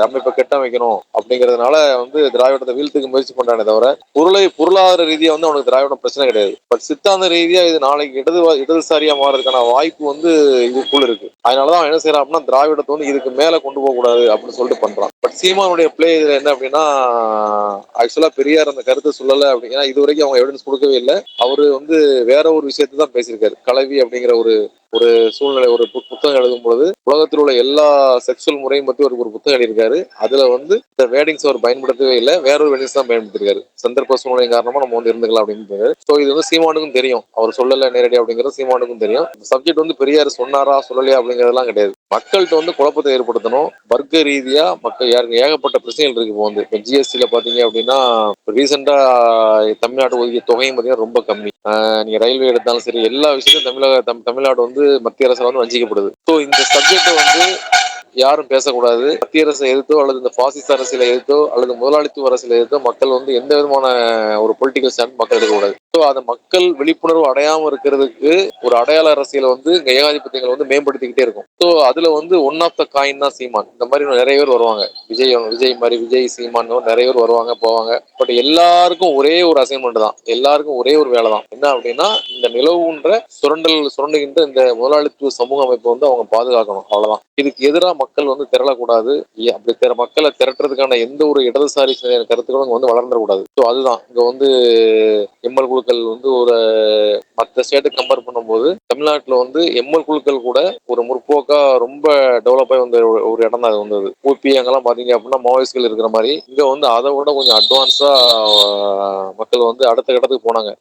அமைப்பை கட்டமைக்கணும் அப்படிங்கறதுனால வந்து திராவிடத்தை வீழ்த்துக்கு முயற்சி பண்றானே தவிர பொருளாதார ரீதியா வந்து அவனுக்கு திராவிடம் பிரச்சனை கிடையாது. பட் சித்தாந்த ரீதியா இது நாளைக்கு இடதுசாரியா மாறதுக்கான வாய்ப்பு வந்து இதுக்குள்ள இருக்கு. அதனாலதான் அவன் என்ன செய்யறான் அப்படின்னா, திராவிடத்தை வந்து இதுக்கு மேல கொண்டு போக கூடாது அப்படின்னு சொல்லிட்டு பண்றான். பட் சீமானுடைய பிளே இதுல என்ன அப்படின்னா, ஆக்சுவலா பெரியார் அந்த கருத்தை சொல்லல அப்படின்னா இது வரைக்கும் அவங்க எவிடன்ஸ் கொடுக்கவே இல்லை. அவரு வந்து வேற ஒரு விஷயத்தை தான் பேசியிருக்காரு. கலவி அப்படிங்கிற ஒரு சூழ்நிலை, ஒரு புத்தகம் எழுதும் பொழுது உலகத்தில் உள்ள எல்லா செக்ஷுவல் முறையும் பத்தி ஒரு புத்தகம் எழுதியிருக்காரு. அதுல வந்து இந்த வேர்டிங்ஸ் அவர் பயன்படுத்தவே இல்லை, வேற ஒரு வேர்டிங்ஸ் தான் பயன்படுத்திருக்காரு. சந்தர்ப்ப சூழ்நிலை காரணமா நம்ம வந்து இருந்துக்கலாம் அப்படின்னு. ஸோ இது வந்து சீமானுக்கும் தெரியும், அவர் சொல்லல நேரடி அப்படிங்கிறது சீமானுக்கும் தெரியும். சப்ஜெக்ட் வந்து பெரியார் சொன்னாரா சொல்லலையா அப்படிங்கிறதுலாம் கிடையாது. மக்கள்கிட்ட வந்து குழப்பத்தை ஏற்படுத்தணும். வர்க்க ரீதியா மக்கள் யாருக்கு ஏகப்பட்ட பிரச்சனைகள் இருக்கு. இப்போ வந்து இப்போ ஜிஎஸ்டியில பாத்தீங்க அப்படின்னா ரீசெண்டா தமிழ்நாடு ஒதுக்கிய தொகையும் பார்த்தீங்கன்னா ரொம்ப கம்மி. நீங்க ரயில்வே எடுத்தாலும் சரி, எல்லா விஷயத்தையும் தமிழ்நாடு வந்து மத்திய அரசால் வந்து வஞ்சிக்கப்படுது. ஸோ இந்த சப்ஜெக்ட் வந்து யாரும் பேசக்கூடாது. மத்திய அரசை எதிர்த்தோ அல்லது இந்த பாசிச அரசியலை எதிர்த்தோ அல்லது முதலாளித்துவ அரசியலை எதிர்த்தோ மக்கள் வந்து எந்த விதமான ஒரு பொலிட்டிக்கல் ஸ்டாண்ட் மக்கள் எடுக்கக்கூடாது. ஸோ அதை மக்கள் விழிப்புணர்வு அடையாம இருக்கிறதுக்கு ஒரு அடையாள அரசியலை வந்து ஏகாதிபத்தியங்கள் வந்து மேம்படுத்திக்கிட்டே இருக்கும். ஸோ அதுல வந்து ஒன் ஆஃப் த காயின் தான் சீமான். இந்த மாதிரி நிறைய பேர் வருவாங்க, விஜய் சீமான் நிறைய பேர் வருவாங்க போவாங்க. பட் எல்லாருக்கும் ஒரே ஒரு அசைன்மெண்ட் தான், எல்லாருக்கும் ஒரே ஒரு வேலை தான். என்ன அப்படின்னா, இந்த நிலவுன்ற சுரண்டுகின்ற இந்த முதலாளித்துவ சமூக அமைப்பை வந்து அவங்க பாதுகாக்கணும், அவ்வளவுதான். இதுக்கு எதிராக மக்கள் வந்து திரளக்கூடாது. அப்படி மக்களை திரட்டுறதுக்கான எந்த ஒரு இடதுசாரி கருத்துக்களும் வந்து வளர்ந்துடக்கூடாது. ஸோ அதுதான் இங்க வந்து எம்எல் குழுக்கள் வந்து ஒரு மற்ற ஸ்டேட்டை கம்பேர் பண்ணும்போது தமிழ்நாட்டில் வந்து எம்எல் குழுக்கள் கூட ஒரு முற்போக்கா ரொம்ப டெவலப் ஆகி வந்த ஒரு இடம் தான் அது வந்தது. ஊபி அங்கெல்லாம் பாத்தீங்க அப்படின்னா மாவோயிஸ்ட்கள் இருக்கிற மாதிரி இங்க வந்து அதை விட கொஞ்சம் அட்வான்ஸா மக்கள் வந்து அடுத்த இடத்துக்கு போனாங்க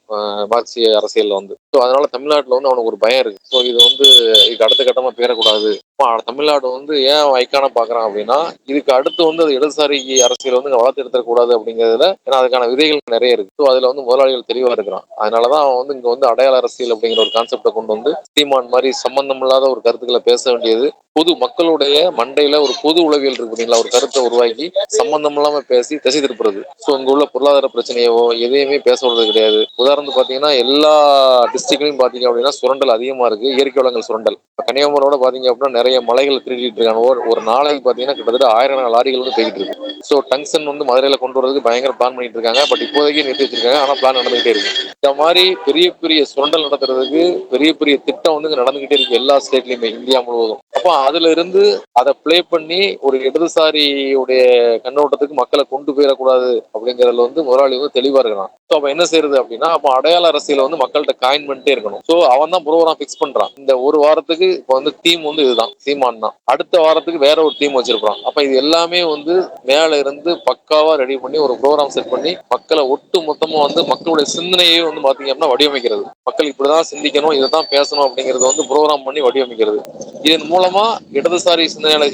மார்க்சிய அரசியல்ல வந்து. ஸோ அதனால தமிழ்நாட்டில் வந்து அவனுக்கு ஒரு பயம் இருக்கு. ஸோ இது வந்து இதுக்கு அடுத்த கட்டமா பேரக்கூடாது. தமிழ்நாடு வந்து ஏன் ஐக்கான பாக்குறான் அப்படின்னா, இதுக்கு அடுத்து வந்து அது இடதுசாரி அரசியல் வந்து வளர்த்து எடுத்துடக்கூடாது அப்படிங்கிறதுல, ஏன்னா அதுக்கான விதைகள் நிறைய இருக்கு. ஸோ அதுல வந்து முதலாளிகள் தெளிவா இருக்கிறான். அதனாலதான் அவன் வந்து இங்க வந்து அடையாள அரசியல் அப்படிங்கிற ஒரு கான்செப்டை கொண்டு வந்து சீமான் மாதிரி சம்பந்தம் இல்லாத ஒரு கருத்துக்களை பேச வேண்டியது, பொது மக்களுடைய மண்டையில ஒரு பொது உளவியல் இருக்கு பார்த்தீங்களா, ஒரு கருத்தை உருவாக்கி சம்பந்தம் இல்லாம பேசி திசை திருப்புறது. ஸோ இங்க உள்ள பொருளாதார பிரச்சனையோ எதையுமே பேச விடுறது கிடையாது. உதாரணத்துக்கு பாத்தீங்கன்னா எல்லா டிஸ்ட்ரிக்ட்லயும் பாத்தீங்க அப்படின்னா சுரண்டல் அதிகமா இருக்கு, இயற்கை வளங்கள் சுரண்டல். கன்னியாகுமரியோட பாத்தீங்க அப்படின்னா நிறைய மலைகள் திருடிட்டு இருக்காங்க. ஒரு நாளைக்கு பாத்தீங்கன்னா கிட்டத்தட்ட 1000 லாரிகள் வந்து போய்கிட்டு இருக்கு. ஸோ டங்ஸ்டன் வந்து மதுரையில கொண்டு வரதுக்கு பயங்கர பிளான் பண்ணிட்டு இருக்காங்க. பட் இப்போதைக்கு நிறுத்தி வச்சிருக்காங்க, ஆனா பிளான் நடந்துகிட்டே இருக்கு. இந்த மாதிரி பெரிய பெரிய சுரண்டல் நடத்துறதுக்கு பெரிய பெரிய திட்டம் வந்து நடந்துகிட்டே இருக்கு எல்லா ஸ்டேட்லயுமே, இந்தியா முழுவதும். அப்ப அதுல இருந்து அதை பிளே பண்ணி ஒரு இடதுசாரியுடைய கண்ணோட்டத்துக்கு மக்களை கொண்டு போயிடக்கூடாது அப்படிங்கறதுல வந்து முதலாளி வந்து தெளிவா இருக்கலாம். அப்ப என்ன செய்யறது அப்படின்னா, அப்ப அடையாள அரசியல வந்து மக்கள்கிட்ட காயின் பண்ணிட்டே இருக்கணும். சோ அவன் தான் ப்ரோக்ராம் பிக்ஸ் பண்றான். இந்த ஒரு வாரத்துக்கு இப்ப வந்து தீம் வந்து இதுதான், சீமான் தான். அடுத்த வாரத்துக்கு வேற ஒரு தீம் வச்சிருப்பான். அப்ப இது எல்லாமே வந்து மேல இருந்து பக்காவா ரெடி பண்ணி ஒரு ப்ரோக்ராம் செட் பண்ணி மக்களை ஒட்டு மொத்தமா வந்து மக்களுடைய சிந்தனையே வந்து பாத்தீங்கன்னா வடிவமைக்கிறது. மக்கள் இப்படிதான் சிந்திக்கணும், இதைதான் பேசணும் அப்படிங்கறது வந்து ப்ரோக்ராம் பண்ணி வடிவமைக்கிறது. இதன் மூலமா இடதுசாரி சிந்தனை,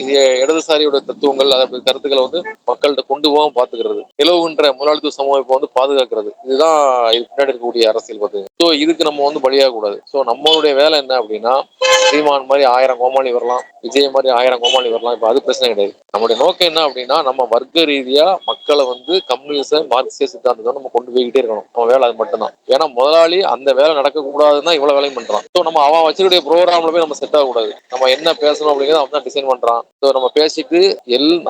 இடதுசாரியோட தத்துவங்கள், அதோட கருத்துக்களை வந்து மக்கள்கிட்ட கொண்டு போகாம பாத்துக்கிறது, நிலவுகின்ற முதலாளித்துவ சமூகத்தை வந்து பாதுகாக்கிறது. இதுதான் இது பின்னாடி இருக்கக்கூடிய அரசியல் பார்த்து. ஸோ இதுக்கு நம்ம வந்து பலியாக கூடாது. ஸோ நம்மளுடைய வேலை என்ன அப்படின்னா, சீமான் மாதிரி 1000 கோமாளி வரலாம், விஜய் மாதிரி 1000 கோமாளி வரலாம், இப்ப அது பிரச்சனை கிடையாது. நம்மளுடைய நோக்கம் என்ன அப்படின்னா, நம்ம வர்க்க ரீதியா மக்களை வந்து கம்யூனிச மார்க்சிய சித்தாந்தத்தை நம்ம கொண்டு போய்கிட்டே இருக்கணும். நம்ம வேலை அது மட்டும்தான். ஏன்னா முதலாளி அந்த வேலை நடக்க கூடாதுன்னா இவ்வளவு வேலையும் பண்றான். ஸோ நம்ம அவன் வச்சிருக்கிற ப்ரோக்ராம்ல போய் நம்ம செட் ஆகக்கூடாது. நம்ம என்ன பேசணும் அப்படிங்கிறத அவன் தான் டிசைன் பண்றான். ஸோ நம்ம பேசிட்டு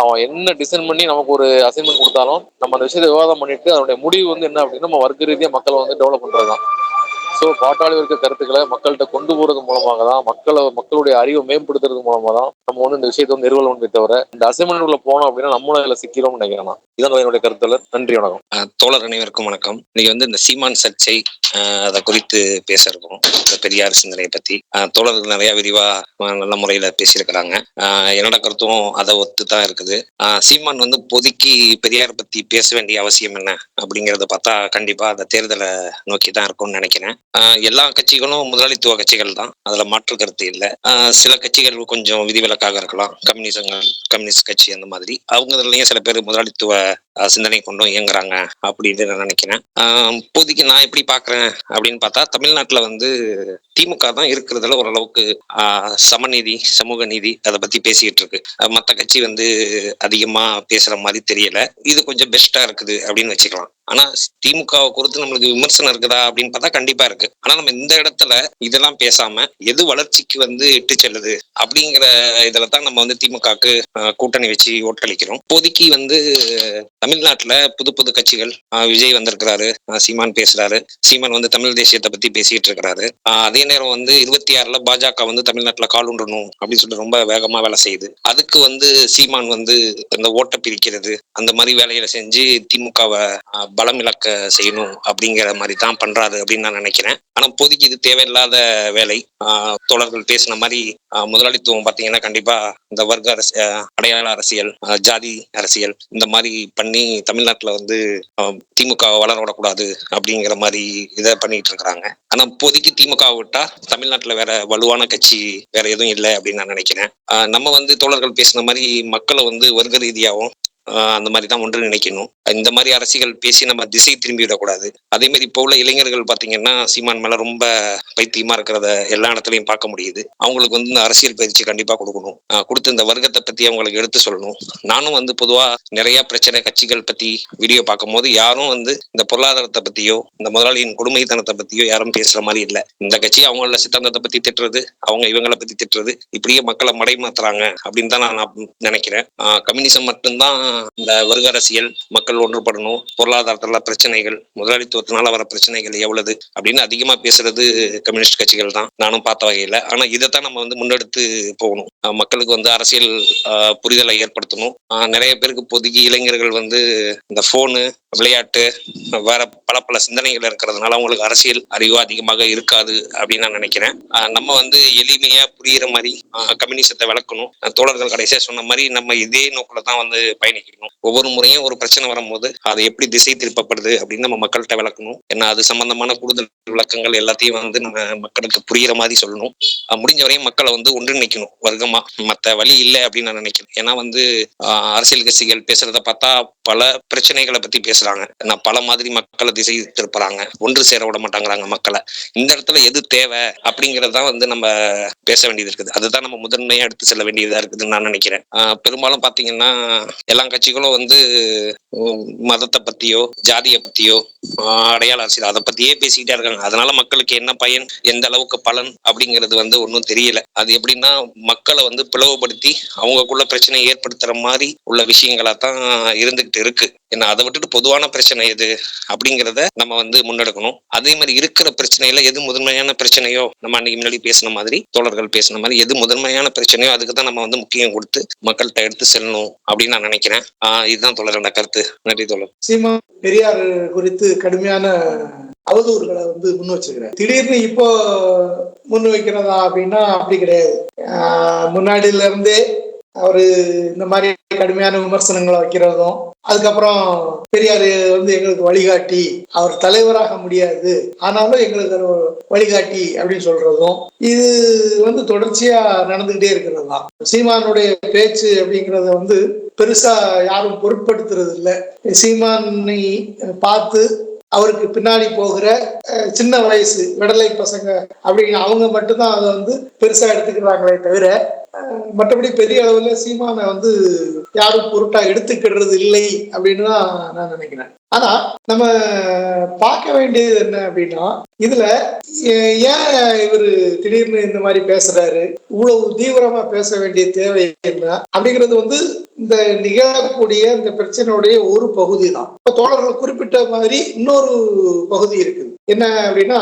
அவன் என்ன டிசைன் பண்ணி நமக்கு ஒரு அசைன்மெண்ட் கொடுத்தாலும் நம்ம அந்த விஷயத்தை விவாதம் பண்ணிட்டு அதனுடைய முடிவு வந்து என்ன அப்படின்னா, நம்ம வர்க்க ரீதியா மக்களை வந்து டெவலப் பண்றதுதான். ஸோ பாட்டாளி வர்க்க கருத்துக்களை மக்கள்கிட்ட கொண்டு போறது மூலமாக தான், மக்களுடைய அறிவை மேம்படுத்துறது மூலமா தான் நம்ம வந்து இந்த விஷயத்தை வந்து நிறுவனம் தவிர இந்த அசைன்மெண்ட்ல போனோம் அப்படின்னா நம்மளும் இதுல சிக்கிறோம்னு நினைக்கிறேன். இதான் என்னுடைய கருத்துல. நன்றி, வணக்கம். தோழர் அனைவருக்கும் வணக்கம். இன்னைக்கு வந்து இந்த சீமான் சர்ச்சை அதை குறித்து பேச இருக்கோம். பெரியார் சிந்தனையை பத்தி தோழர்கள் நிறைய விரிவா நல்ல முறையில பேசியிருக்கிறாங்க. என்னோட கருத்தும் அதை ஒத்து தான் இருக்குது. சீமான் வந்து பொதுக்கி பெரியார் பத்தி பேச வேண்டிய அவசியம் என்ன அப்படிங்கறத பார்த்தா கண்டிப்பா அந்த தேர்தலை நோக்கி தான் இருக்கும்னு நினைக்கிறேன். எல்லா கட்சிகளும் முதலாளித்துவ கட்சிகள் தான், அதுல மாற்று கருத்து இல்லை. சில கட்சிகள் கொஞ்சம் விதிவிலக்காக இருக்கலாம், கம்யூனிஸ்ட் கட்சி அந்த மாதிரி. அவங்களையும் சில பேர் முதலாளித்துவ சிந்தனை கொண்டும் இயங்குறாங்க அப்படின்னு நான் நினைக்கிறேன். இப்போதைக்கு நான் எப்படி பாக்குறேன் அப்படின்னு பார்த்தா, தமிழ்நாட்டுல வந்து திமுக தான் இருக்கிறதுல ஓரளவுக்கு சமநீதி, சமூக நீதி அதை பத்தி பேசிக்கிட்டு இருக்கு. மற்ற கட்சி வந்து அதிகமா பேசுற மாதிரி தெரியல. இது கொஞ்சம் பெஸ்டா இருக்குது அப்படின்னு வச்சுக்கலாம். ஆனா திமுகவை குறித்து நம்மளுக்கு விமர்சனம் இருக்குதா அப்படின்னு பார்த்தா கண்டிப்பா இருக்கு. ஆனா நம்ம இந்த இடத்துல இதெல்லாம் பேசாம எது வளர்ச்சிக்கு வந்து இட்டு செல்லுது அப்படிங்கிற இதுல தான் நம்ம வந்து திமுகவுக்கு கூட்டணி வச்சு ஓட்டளிக்கிறோம். இப்போதைக்கு வந்து தமிழ்நாட்டுல புது புது கட்சிகள், விஜய் வந்திருக்கிறாரு, சீமான் பேசுறாரு, சீமான் வந்து தமிழ் தேசியத்தை பத்தி பேசிட்டு இருக்கிறாரு. அதே நேரம் வந்து 26ல பாஜக வந்து தமிழ்நாட்டுல காலுண்டணும் அப்படின்னு சொல்லிட்டு ரொம்ப வேகமா வேலை செய்யுது. அதுக்கு வந்து சீமான் வந்து இந்த ஓட்டை பிரிக்கிறது அந்த மாதிரி வேலையில செஞ்சு திமுகவை பலம் இழக்க செய்யணும் அப்படிங்கிற மாதிரி தான் பண்றாரு அப்படின்னு நான் நினைக்கிறேன். ஆனா இப்போதைக்கு இது தேவையில்லாத வேலை. தோழர்கள் பேசின மாதிரி முதலாளித்துவம் பாத்தீங்கன்னா கண்டிப்பா இந்த வர்க்க அடையாள அரசியல், ஜாதி அரசியல் இந்த மாதிரி பண்ணி தமிழ்நாட்டுல வந்து திமுக வளர விடக்கூடாது அப்படிங்கிற மாதிரி இதை பண்ணிட்டு இருக்கிறாங்க. ஆனா இப்போதைக்கு திமுக விட்டா தமிழ்நாட்டுல வேற வலுவான கட்சி வேற எதுவும் இல்லை அப்படின்னு நான் நினைக்கிறேன். நம்ம வந்து தோழர்கள் பேசின மாதிரி மக்களை வந்து வர்க்க ரீதியாகவும் அந்த மாதிரி தான் ஒன்று நினைக்கணும். இந்த மாதிரி அரசியல் பேசி நம்ம திசை திரும்பி விடக்கூடாது. அதே மாதிரி இப்போ உள்ள இளைஞர்கள் பாத்தீங்கன்னா சீமான் மேல ரொம்ப பைத்தியமா இருக்கிறத எல்லா இடத்துலயும் பார்க்க முடியுது. அவங்களுக்கு வந்து இந்த அரசியல் பயிற்சி கண்டிப்பா கொடுக்கணும். கொடுத்து இந்த வர்க்கத்தை பத்தி அவங்களுக்கு எடுத்து சொல்லணும். நானும் வந்து பொதுவா நிறைய பிரச்சனை கட்சிகள் பத்தி வீடியோ பார்க்கும் போது யாரும் வந்து இந்த பொருளாதாரத்தை பத்தியோ இந்த முதலாளியின் கொடுமைத்தனத்தை பத்தியோ யாரும் பேசுற மாதிரி இல்லை. இந்த கட்சி அவங்கள சித்தாந்தத்தை பத்தி திட்டுறது, அவங்க இவங்களை பத்தி திட்டுறது, இப்படியே மக்களை மடைமாத்துறாங்க அப்படின்னு தான் நான் நினைக்கிறேன். கம்யூனிசம் மட்டும்தான் இந்த வர்க்க அரசியல், மக்கள் ஒன்றுபடணும், பொருளாதாரத்துல பிரச்சனைகள், முதலாளித்துவத்தினால வர பிரச்சனைகள் எவ்வளவு அப்படின்னு அதிகமா பேசுறது கம்யூனிஸ்ட் கட்சிகள் தான் நானும் பார்த்த வகையில. ஆனா இதைத்தான் நம்ம வந்து முன்னெடுத்து போகணும். மக்களுக்கு வந்து அரசியல் புரிதலை ஏற்படுத்தணும். நிறைய பேருக்கு இப்போதைக்கு இளைஞர்கள் வந்து இந்த போனு, விளையாட்டு, வேற பல சிந்தனைகள் இருக்கிறதுனால அவங்களுக்கு அரசியல் அறிவு அதிகமாக இருக்காது அப்படின்னு நான் நினைக்கிறேன். நம்ம வந்து எளிமையா புரியுற மாதிரி கம்யூனிசத்தை விளக்கணும். தோழர்கள் கடைசியா சொன்ன மாதிரி நம்ம இதே நோக்கில தான் வந்து பயணிக்கணும். ஒவ்வொரு முறையும் ஒரு பிரச்சனை வரும்போது அதை எப்படி திசை திருப்பப்படுது அப்படின்னு நம்ம மக்கள்கிட்ட விளக்கணும். ஏன்னா அது சம்பந்தமான கூடுதல் விளக்கங்கள் எல்லாத்தையும் வந்து நம்ம மக்களுக்கு புரியுற மாதிரி சொல்லணும். முடிஞ்ச வரையும் மக்களை வந்து ஒன்றிணைக்கணும் வர்க்கமா. மற்ற வழி இல்லை அப்படின்னு நான் நினைக்கிறேன். ஏன்னா வந்து அரசியல் கட்சிகள் பேசுறத பார்த்தா பல பிரச்சனைகளை பத்தி பேசுறாங்க. நான் பல மாதிரி மக்களை திசை திருப்புறாங்க, ஒன்று சேர விட மாட்டாங்கிறாங்க மக்களை. இந்த இடத்துல எது தேவை அப்படிங்கறதான் வந்து நம்ம பேச வேண்டியது இருக்குது. அதுதான் நம்ம முதன்மையா எடுத்து செல்ல வேண்டியதா இருக்குதுன்னு நான் நினைக்கிறேன். பெரும்பாலும் பாத்தீங்கன்னா எல்லா கட்சிகளும் வந்து மதத்தை பத்தியோ ஜாதியை பத்தியோ அடையாள அரசியல் அதை பத்தியே பேசிக்கிட்டே இருக்காங்க. அதனால மக்களுக்கு என்ன பயன், எந்த அளவுக்கு பலன் அப்படிங்கிறது வந்து ஒன்றும் தெரியல. அது எப்படின்னா மக்களை வந்து பிளவுபடுத்தி அவங்களுக்குள்ள பிரச்சனையை ஏற்படுத்துற மாதிரி உள்ள விஷயங்களா தான் இருந்துகிட்டு இருக்கு. ஏன்னா அதை விட்டுட்டு பொதுவா பொதுவான பிரச்சனை எது அப்படிங்கிறத நம்ம முன்னெடுக்கணும். அதே மாதிரி இருக்கிற பிரச்சனையில எது முதன்மையான பிரச்சனையோ, நம்ம அன்னைக்கு முன்னாடி பேசின மாதிரி, தோழர்கள் பேசின மாதிரி, எது முதன்மையான பிரச்சனையோ அதுக்கு தான் நம்ம முக்கியம் கொடுத்து மக்கள்கிட்ட எடுத்து செல்லணும் அப்படின்னு நான் நினைக்கிறேன். இதுதான் தோழரோட கருத்து. நன்றி தோழர். சீமா பெரியார் குறித்து கடுமையான அவதூறுகளை முன் வச்சிருக்கிறேன். திடீர்னு இப்போ முன் வைக்கிறதா அப்படின்னா அப்படி கிடையாது. முன்னாடியில இருந்தே அவரு இந்த மாதிரி கடுமையான விமர்சனங்களை வைக்கிறதும், அதுக்கப்புறம் பெரியார் எங்களுக்கு வழிகாட்டி, அவர் தலைவராக முடியாது ஆனாலும் எங்களுக்கு வழிகாட்டி அப்படின்னு சொல்றதும், இது தொடர்ச்சியா நடந்துகிட்டே இருக்கிறது தான். சீமானுடைய பேச்சு அப்படிங்கறத பெருசா யாரும் பொருட்படுத்துறது இல்லை. சீமானை பார்த்து அவருக்கு பின்னாடி போகிற சின்ன வயசு விடலை பசங்க அப்படின்னு அவங்க மட்டும்தான் அதை பெருசா எடுத்துக்கிறாங்களே தவிர, மற்றபடி பெரிய அளவுல சீமானை யாரும் பொருட்டா எடுத்துக்கிறது இல்லை அப்படின்னு தான் நான் நினைக்கிறேன். ஆனா நம்ம பார்க்க வேண்டியது என்ன அப்படின்னா, இதுல ஏன் இவரு திடீர்னு இந்த மாதிரி பேசுறாரு, இவ்வளவு தீவிரமா பேச வேண்டிய தேவை என்ன அப்படிங்கிறது இந்த நிகழக்கூடிய இந்த பிரச்சனையுடைய ஒரு பகுதி தான். இப்ப தோழர்கள் குறிப்பிட்ட மாதிரி இன்னொரு பகுதி இருக்குது. என்ன அப்படின்னா,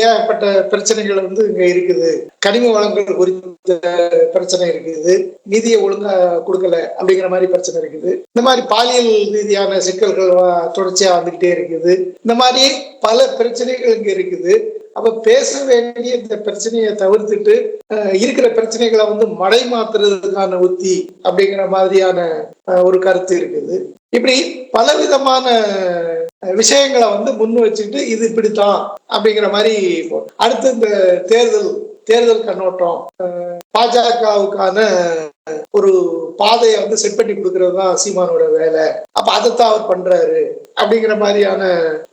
ஏகப்பட்ட பிரச்சனைகள் இங்க இருக்குது. கனிம வளங்கள் குறித்த பிரச்சனை இருக்குது, நிதியை ஒழுங்கா கொடுக்கல அப்படிங்கிற மாதிரி பிரச்சனை இருக்குது. இந்த மாதிரி பாலியல் ரீதியான சிக்கல்கள் தொடர்ச்சியா வந்துகிட்டே இருக்குது. இந்த மாதிரி பல பிரச்சனைகள் இங்க இருக்குது. அப்ப பேச வேண்டிய இந்த பிரச்சனையை தவிர்த்துட்டு இருக்கிற பிரச்சனைகளை மடை மாத்துறதுக்கான உத்தி அப்படிங்கிற மாதிரியான ஒரு கருத்து இருக்குது. இப்படி பலவிதமான விஷயங்களை முன் வச்சுட்டு இது இப்படித்தான் அப்படிங்கிற மாதிரி. அடுத்து இந்த தேர்தல் கண்ணோட்டம், பாஜகவுக்கான ஒரு பாதையை செட் பண்ணி கொடுக்கறது தான் சீமானோட வேலை, அப்ப அதைத்தான் அவர் பண்றாரு அப்படிங்கிற மாதிரியான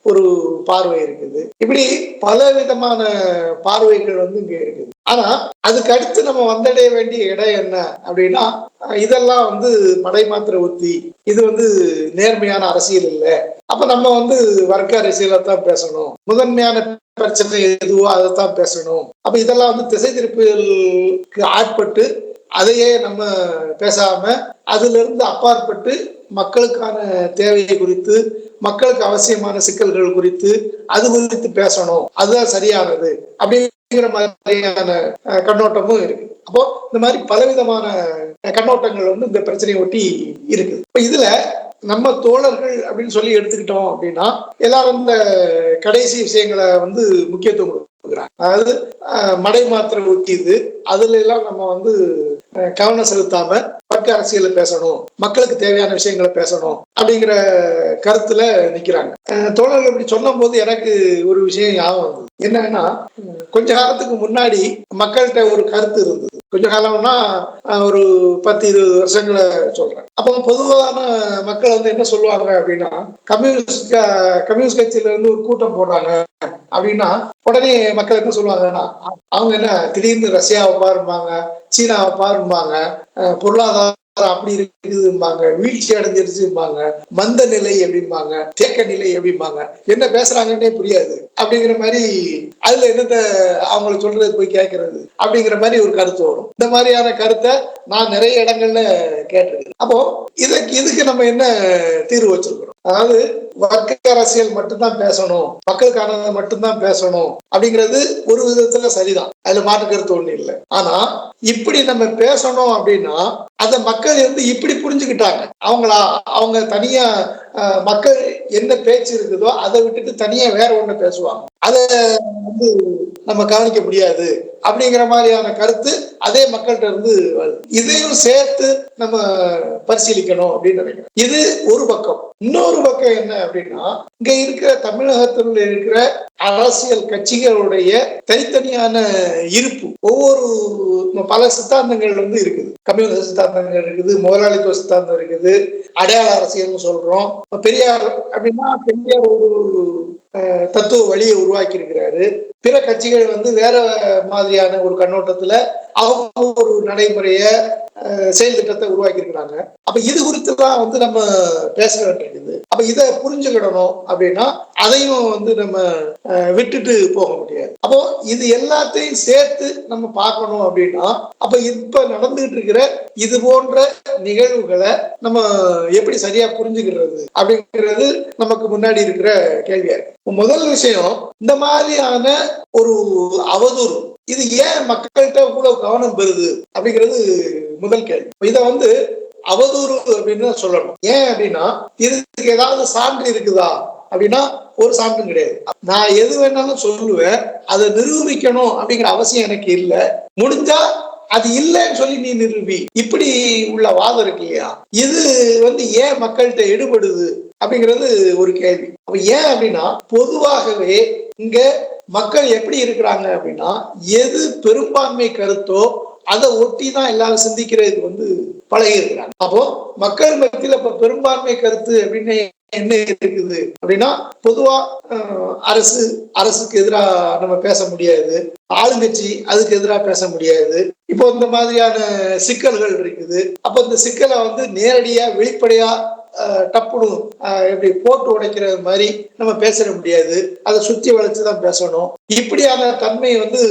ஒரு பார்வை இருக்குது. இப்படி பல விதமான பார்வைகள் இங்க இருக்குது. ஆனா அதுக்கு அடுத்து நம்ம வந்தடைய வேண்டிய இடம் என்ன அப்படின்னா, இதெல்லாம் மடை மாத்திர உத்தி, இது நேர்மையான அரசியல் இல்லை. அப்ப நம்ம வர்க்க அரசியலை தான் பேசணும், முதன்மையான பிரச்சனை எதுவோ அதைத்தான் பேசணும். அப்ப இதெல்லாம் திசை திருப்புதலுக்கு ஆட்பட்டு அதையே நம்ம பேசாம அதுல இருந்து அப்பாற்பட்டு மக்களுக்கான தேவையை குறித்து, மக்களுக்கு அவசியமான சிக்கல்கள் குறித்து அது குறித்து பேசணும், அதுதான் சரியானது அப்படிங்கிற மாதிரியான கண்ணோட்டமும் இருக்கு. அப்போ இந்த மாதிரி பலவிதமான கண்ணோட்டங்கள் இந்த பிரச்சனையை ஒட்டி இருக்கு. இப்ப இதுல நம்ம தோழர்கள் அப்படின்னு சொல்லி எடுத்துக்கிட்டோம் அப்படின்னா, எல்லாரும் இந்த கடைசி விஷயங்களை முக்கியத்துவம் கொடுக்குறாங்க. அதாவது மடை மாத்திர உத்தி, அதுல எல்லாம் நம்ம கவனம் செலுத்தாம வர்க்க அரசியல பேசணும், மக்களுக்கு தேவையான விஷயங்களை பேசணும் அப்படிங்கிற கருத்துல நிக்கிறாங்க. தோழர்கள் இப்படி சொல்லும் போது எனக்கு ஒரு விஷயம் ஞாபகம் வந்தது. என்னன்னா, கொஞ்ச காலத்துக்கு முன்னாடி மக்கள்கிட்ட ஒரு கருத்து இருந்தது. கொஞ்ச காலம்னா ஒரு 10-20 வருஷங்களை சொல்றேன். அப்போ பொதுவான மக்கள் என்ன சொல்லுவாங்க அப்படின்னா, கம்யூனிஸ்ட் கட்சியில இருந்து ஒரு கூட்டம் போடுறாங்க அப்படின்னா உடனே மக்கள் என்ன சொல்லுவாங்கன்னா, அவங்க என்ன திடீர்னு ரஷ்யாவை பாருப்பாங்க, சீனாவை பாருப்பாங்க, பொருளாதாரம் அப்படி இருக்குதும்பாங்க, வீழ்ச்சி அடைஞ்சிருச்சும்பாங்க, மந்த நிலை அப்படிம்பாங்க, தேக்க நிலை அப்படிம்பாங்க, என்ன பேசுறாங்கன்னே புரியாது அப்படிங்கிற மாதிரி, அதுல என்னத்த அவங்களை சொல்றது போய் கேட்கறது அப்படிங்கிற மாதிரி ஒரு கருத்து வரும். இந்த மாதிரியான கருத்தை நான் நிறைய இடங்கள்ல கேட்டிருக்கேன். அப்போ இதுக்கு நம்ம என்ன தீர்வு வச்சிருக்கிறோம்? அதாவது வர்க்க அரசியல் மட்டும்தான் பேசணும், மக்களுக்கானதை மட்டும்தான் பேசணும் அப்படிங்கிறது ஒரு விதத்துல சரிதான், அதுல மாற்று கருத்து ஒண்ணு இல்லை. ஆனா இப்படி நம்ம பேசணும் அப்படின்னா அத மக்கள் இப்படி புரிஞ்சுக்கிட்டாங்க. அவங்க தனியா மக்கள் என்ன பேச்சு இருக்குதோ அதை விட்டுட்டு தனியா வேற ஒண்ணு பேசுவாங்க, அத நம்ம கவனிக்க முடியாது அப்படிங்கிற மாதிரியான கருத்து அதே மக்கள்கிட்ட இருந்து வருது. இதையும் சேர்த்து நம்ம பரிசீலிக்கணும் அப்படின்னு நினைக்கிறேன். இது ஒரு பக்கம். இன்னொரு பக்கம் என்ன அப்படின்னா, இங்க இருக்கிற தமிழகத்தில் இருக்கிற அரசியல் கட்சிகளுடைய தனித்தனியான இருப்பு, பல சித்தாந்தங்கள் இருக்குது. கம்யூனிஸ்ட் சித்தாந்தங்கள் இருக்குது, முதலாளித்துவ சித்தாந்தம் இருக்குது, அடையாள அரசியல்னு சொல்றோம். பெரியார் அப்படின்னா பெரியார் ஒரு தத்துவ வழியை உருவாக்கி இருக்கிறாரு. பிற கட்சிகள் வேற மாதிரியான ஒரு கண்ணோட்டத்துல அவங்க ஒரு நடைமுறைய செயல் திட்டத்தை உருவாக்கி இருக்கிறாங்க. அப்ப இது குறித்து தான் வந்து நம்ம பேச வேண்டியது. அப்ப இதை புரிஞ்சுக்கிடணும் அப்படின்னா அதையும் வந்து நம்ம விட்டுட்டு போக முடியாது. அப்போ இது எல்லாத்தையும் சேர்த்து நம்ம பார்க்கணும் அப்படின்னா அப்ப இப்ப நடந்துகிட்டு இருக்கிற இது போன்ற நிகழ்வுகளை நம்ம எப்படி சரியா புரிஞ்சுக்கிறது அப்படிங்கிறது நமக்கு முன்னாடி இருக்கிற கேள்வியா இருக்கு. முதல் விஷயம், இந்த மாதிரியான ஒரு அவதூறு இது ஏன் மக்கள்கிட்ட இவ்வளவு கவனம் பெறுது அப்படிங்கிறது முதல் கேள்வி. இதை வந்து அவதூறு அப்படின்னு சொல்லணும். ஏன் அப்படின்னா இதுக்கு ஏதாவது சான்று இருக்குதா அப்படின்னா ஒரு சான்றும் கிடையாது. நான் எது வேணாலும் சொல்லுவேன், அதை நிரூபிக்கணும் அப்படிங்கிற அவசியம் எனக்கு இல்லை. முடிஞ்சா அது இல்லைன்னு சொல்லி நீ நிரூபி, இப்படி உள்ள வாதம் இருக்கு இல்லையா, இது வந்து ஏன் மக்கள்கிட்ட எடுபடுது அப்படிங்கிறது ஒரு கேள்வி. அப்ப ஏன் அப்படின்னா பொதுவாகவே இங்க மக்கள் எப்படி இருக்கிறாங்க அப்படின்னா எது பெரும்பான்மை கருத்தோ அதை ஒட்டி தான் எல்லாரும் சிந்திக்கிறதுக்கு வந்து பழகி இருக்கிறாங்க. அப்போ மக்கள் மத்தியில இப்ப பெரும்பான்மை கருத்து அப்படின்னு என்ன இருக்குது அப்படின்னா பொதுவா அரசுக்கு எதிராக நம்ம பேச முடியாது, ஆளுங்கட்சி அதுக்கு எதிராக பேச முடியாது. இப்போ இந்த மாதிரியான சிக்கல்கள் இருக்குது. அப்ப இந்த சிக்கலை வந்து நேரடியா வெளிப்படையா டப்புனு எப்படி போட்டு உடைக்கிறது மாதிரி நம்ம பேச முடியாது, அதை சுத்தி வளைச்சுதான் பேசணும். இப்படியான தன்மை வந்து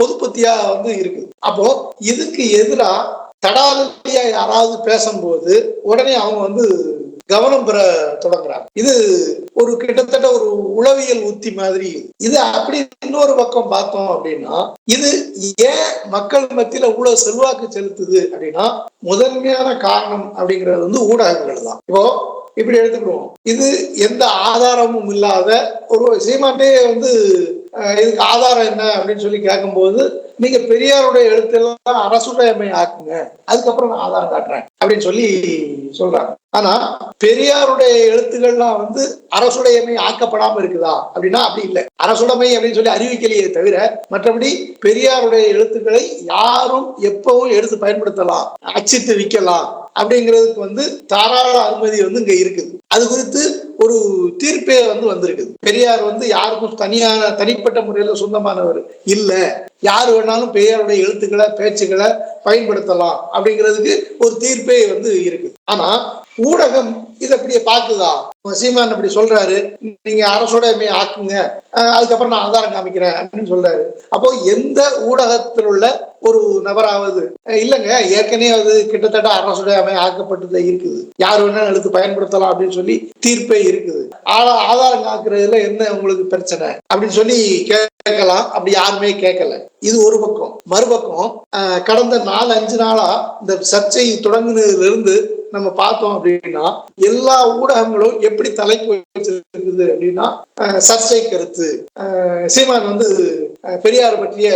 பொதுப்பத்தியா வந்து இருக்குது. அப்போ இதுக்கு எதிராக தடாலடியா யாராவது பேசும்போது உடனே அவங்க வந்து கவனம் பெற தொடங்குறாங்க. இது ஒரு கிட்டத்தட்ட ஒரு உளவியல் உத்தி மாதிரி. இது அப்படி இன்னொரு பக்கம் பார்த்தோம் அப்படின்னா இது ஏன் மக்கள் மத்தியில இவ்வளவு செல்வாக்கு செலுத்துது அப்படின்னா முதன்மையான காரணம் அப்படிங்கிறது வந்து ஊடகங்கள் தான். இப்போ இப்படி எடுத்துக்கிடுவோம், இது எந்த ஆதாரமும் இல்லாத ஒரு சீமாட்டே வந்து இதுக்கு ஆதாரம் என்ன அப்படின்னு சொல்லி கேட்கும்போது நீங்க பெரியாருடைய எழுத்தெல்லாம் அரசுடைமை ஆக்குங்க, அதுக்கப்புறம் நான் ஆதாரம் காட்டுறேன் அப்படின்னு சொல்லி சொல்றாங்க. ஆனா பெரியாருடைய எழுத்துக்கள்லாம் வந்து அரசுடைமை ஆக்கப்படாம இருக்குதா அப்படின்னா அப்படி இல்லை. அரசுடைமை அப்படின்னு சொல்லி அறிவிக்கலையே தவிர மற்றபடி பெரியாருடைய எழுத்துக்களை யாரும் எப்பவும் எடுத்து பயன்படுத்தலாம், அச்சிட்டு விற்கலாம் அப்படிங்கிறதுக்கு வந்து தாராள அனுமதி வந்து இங்க இருக்குது. அது குறித்து ஒரு தீர்ப்பே வந்து வந்திருக்குது. பெரியார் வந்து யாருக்கும் தனிப்பட்ட முறையில சொந்தமானவர் இல்ல, யாரு வேணாலும் பெரியாருடைய எழுத்துக்களை பேச்சுக்களை பயன்படுத்தலாம் அப்படிங்கிறதுக்கு ஒரு தீர்ப்பே வந்து இருக்கு. ஆனா ஊடகம் இதை அப்படியே பாக்குதா? சீமான் அப்படி சொல்றாரு, நீங்க அரசுடைமை ஆக்குங்க, அதுக்கப்புறம் நான் ஆதாரம் காமிக்கிறேன் அப்படின்னு சொல்றாரு. அப்போ எந்த ஊடகத்தில் உள்ள ஒரு நபராவது இல்லைங்க ஏற்கனவே அது கிட்டத்தட்ட அரசுடைமை ஆக்கப்பட்டு இருக்குது, யார் வேணாலும் எடுத்து பயன்படுத்தலாம் அப்படின்னு சொல்லி தீர்ப்பே இருக்குது, ஆதாரம் காக்குறதுல என்ன உங்களுக்கு பிரச்சனை அப்படின்னு சொல்லி கேட்கலாம். அப்படி யாருமே கேட்கல. இது ஒரு பக்கம். மறுபக்கம் கடந்த 4-5 நாளா இந்த சர்ச்சை தொடங்குனதுல இருந்து நம்ம பார்த்தோம் அப்படின்னா எல்லா ஊடகங்களும் எப்படி தலைப்பு வச்சிருக்குது அப்படின்னா சர்ச்சை கருத்து, சீமான் வந்து பெரியார் பற்றிய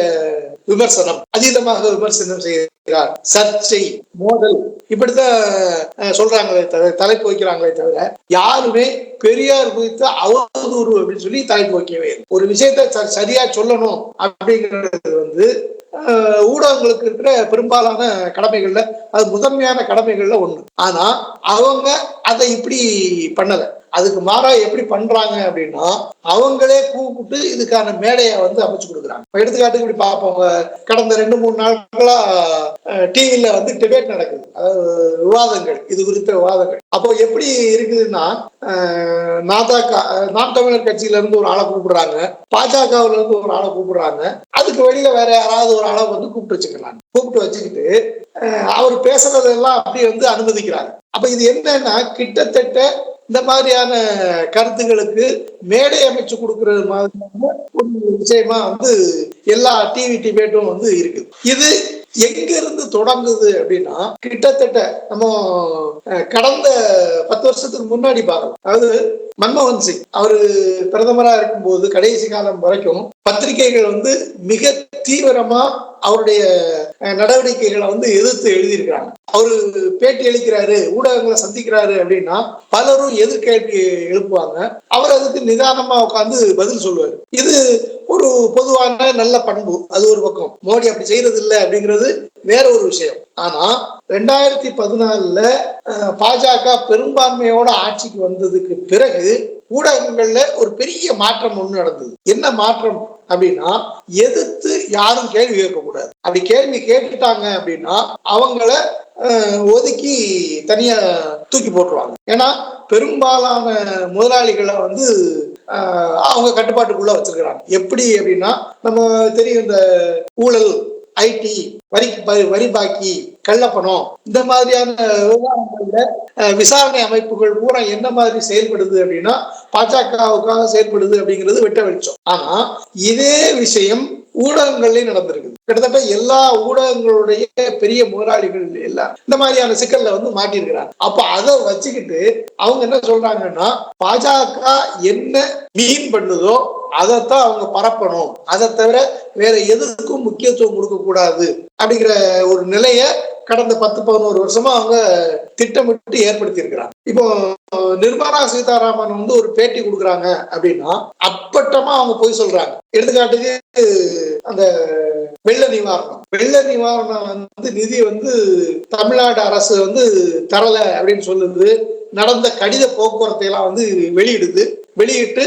விமர்சனம், அதீதமாக விமர்சனம் செய்கிறார், சர்ச்சை, மோதல், இப்படித்தான் சொல்றாங்களே தவிர தலைப்பு வைக்கிறாங்களே தவிர யாருமே பெரியார் குறித்த அவதூறு அப்படின்னு சொல்லி தலைப்பு வைக்கவே. ஒரு விஷயத்த சரியா சொல்லணும் அப்படிங்கிறது வந்து ஊடகங்களுக்கு இருக்கிற பெரும்பாலான கடமைகள்ல அது முதன்மையான கடமைகள்ல ஒண்ணு. ஆனா அவங்க அதை இப்படி பண்ணல. அதுக்கு மாறா எப்படி பண்றாங்க அப்படின்னா அவங்களே கூப்பிட்டு இதுக்கான மேடையை வந்து அமைச்சு கொடுக்குறாங்க. எடுத்துக்காட்டுக்கு இப்படி பார்ப்போம், கடந்த 2-3 நாட்களா டிவில வந்து டிபேட் நடக்குது, அதாவது விவாதங்கள், இது குறித்த விவாதங்கள். அப்போ எப்படி இருக்குதுன்னா நாம் தமிழர் கட்சியில இருந்து ஒரு ஆளை கூப்பிடுறாங்க, பாஜகவுல இருந்து ஒரு ஆளை கூப்பிடுறாங்க, அதுக்கு வெளியில வேற யாராவது ஒரு ஆளை வந்து கூப்பிட்டு வச்சுக்கிட்டு அவர் பேசுறதெல்லாம் அப்படி வந்து அனுமதிக்கிறாங்க. அப்ப இது என்னன்னா கிட்டத்தட்ட இந்த மாதிரியான கருத்துகளுக்கு மேடை அமைச்சு கொடுக்கறது மாதிரியான ஒரு விஷயமா வந்து எல்லா டிவி டிபேட்டும் வந்து இருக்குது. இது எங்க இருந்து தொடங்குது அப்படின்னா கிட்டத்தட்ட நம்ம கடந்த 10 வருஷத்துக்கு முன்னாடி பார்க்கலாம். அதாவது மன்மோகன் சிங் அவரு பிரதமரா இருக்கும்போது கடைசி காலம் வரைக்கும் பத்திரிகைகள் வந்து மிக தீவிரமா அவருடைய நடவடிக்கைகளை வந்து எதிர்த்து எழுதியிருக்கிறாங்க. அவரு பேட்டி அளிக்கிறாரு, ஊடகங்களை சந்திக்கிறாரு அப்படின்னா பலரும் எதிர்கேள்வி எழுப்புவாங்க, அவர் அதுக்கு நிதானமா உட்காந்து பதில் சொல்லுவாரு. இது ஒரு பொதுவான நல்ல பண்பு. அது ஒரு பக்கம். மோடி அப்படி செய்யறது இல்லை அப்படிங்கிறது வேற ஒரு விஷயம். ஆனா 2014 பாஜக பெரும்பான்மையோட ஆட்சிக்கு வந்ததுக்கு பிறகு ஊடகங்கள்ல ஒரு பெரிய மாற்றம் ஒண்ணு நடந்தது. என்ன மாற்றம் அப்படின்னா எதிர்த்து யாரும் கேள்வி கேட்கக்கூடாது. அப்படி கேள்வி கேட்டுட்டாங்க அப்படின்னா அவங்கள ஒதுக்கி தனியா தூக்கி போட்டுருவாங்க. ஏன்னா பெரும்பாலான முதலாளிகளை அவங்க கட்டுப்பாட்டுக்குள்ள வச்சிருக்கிறாங்க. எப்படி அப்படின்னா நம்ம தெரியும், இந்த ஊழல், ஐடி, வரி பாக்கி, கள்ளப்பணம், இந்த மாதிரியான விவகாரங்கள்ல விசாரணை அமைப்புகள் பூரா என்ன மாதிரி செயல்படுது அப்படின்னா பாஜகவுக்காக செயல்படுது அப்படிங்கிறது வெட்ட வெளிச்சம். ஆனா இதே விஷயம் ஊடகங்கள்லயும் நடந்திருக்கு. கிட்டத்தட்ட எல்லா ஊடகங்களுடைய பெரிய முதலாளிகள் எல்லாம் இந்த மாதிரியான சிக்கல்ல மாட்டிருக்கிறாங்க. அப்ப அதை வச்சுக்கிட்டு அவங்க என்ன சொல்றாங்கன்னா பாஜக என்ன மீன் பண்ணுதோ அதைத்தான் அவங்க பரப்பணும், அதை தவிர வேற எதுக்கும் முக்கியத்துவம் கொடுக்க கூடாது அப்படிங்கிற ஒரு நிலைய கடந்த 10-11 வருஷமா அவங்க திட்டமிட்டு ஏற்படுத்தி இருக்கிறாங்க. இப்போ நிர்மலா சீதாராமன் ஒரு பேட்டி கொடுக்குறாங்க அப்படின்னா அப்பட்டமா அவங்க போய் சொல்றாங்க. எடுத்துக்காட்டுக்கு அந்த வெள்ள நிவாரணம் நிதி தமிழ்நாடு அரசு தரல அப்படின்னு சொல்லுது. நடந்த கடித போக்குவரத்தை எல்லாம் வெளியிட்டு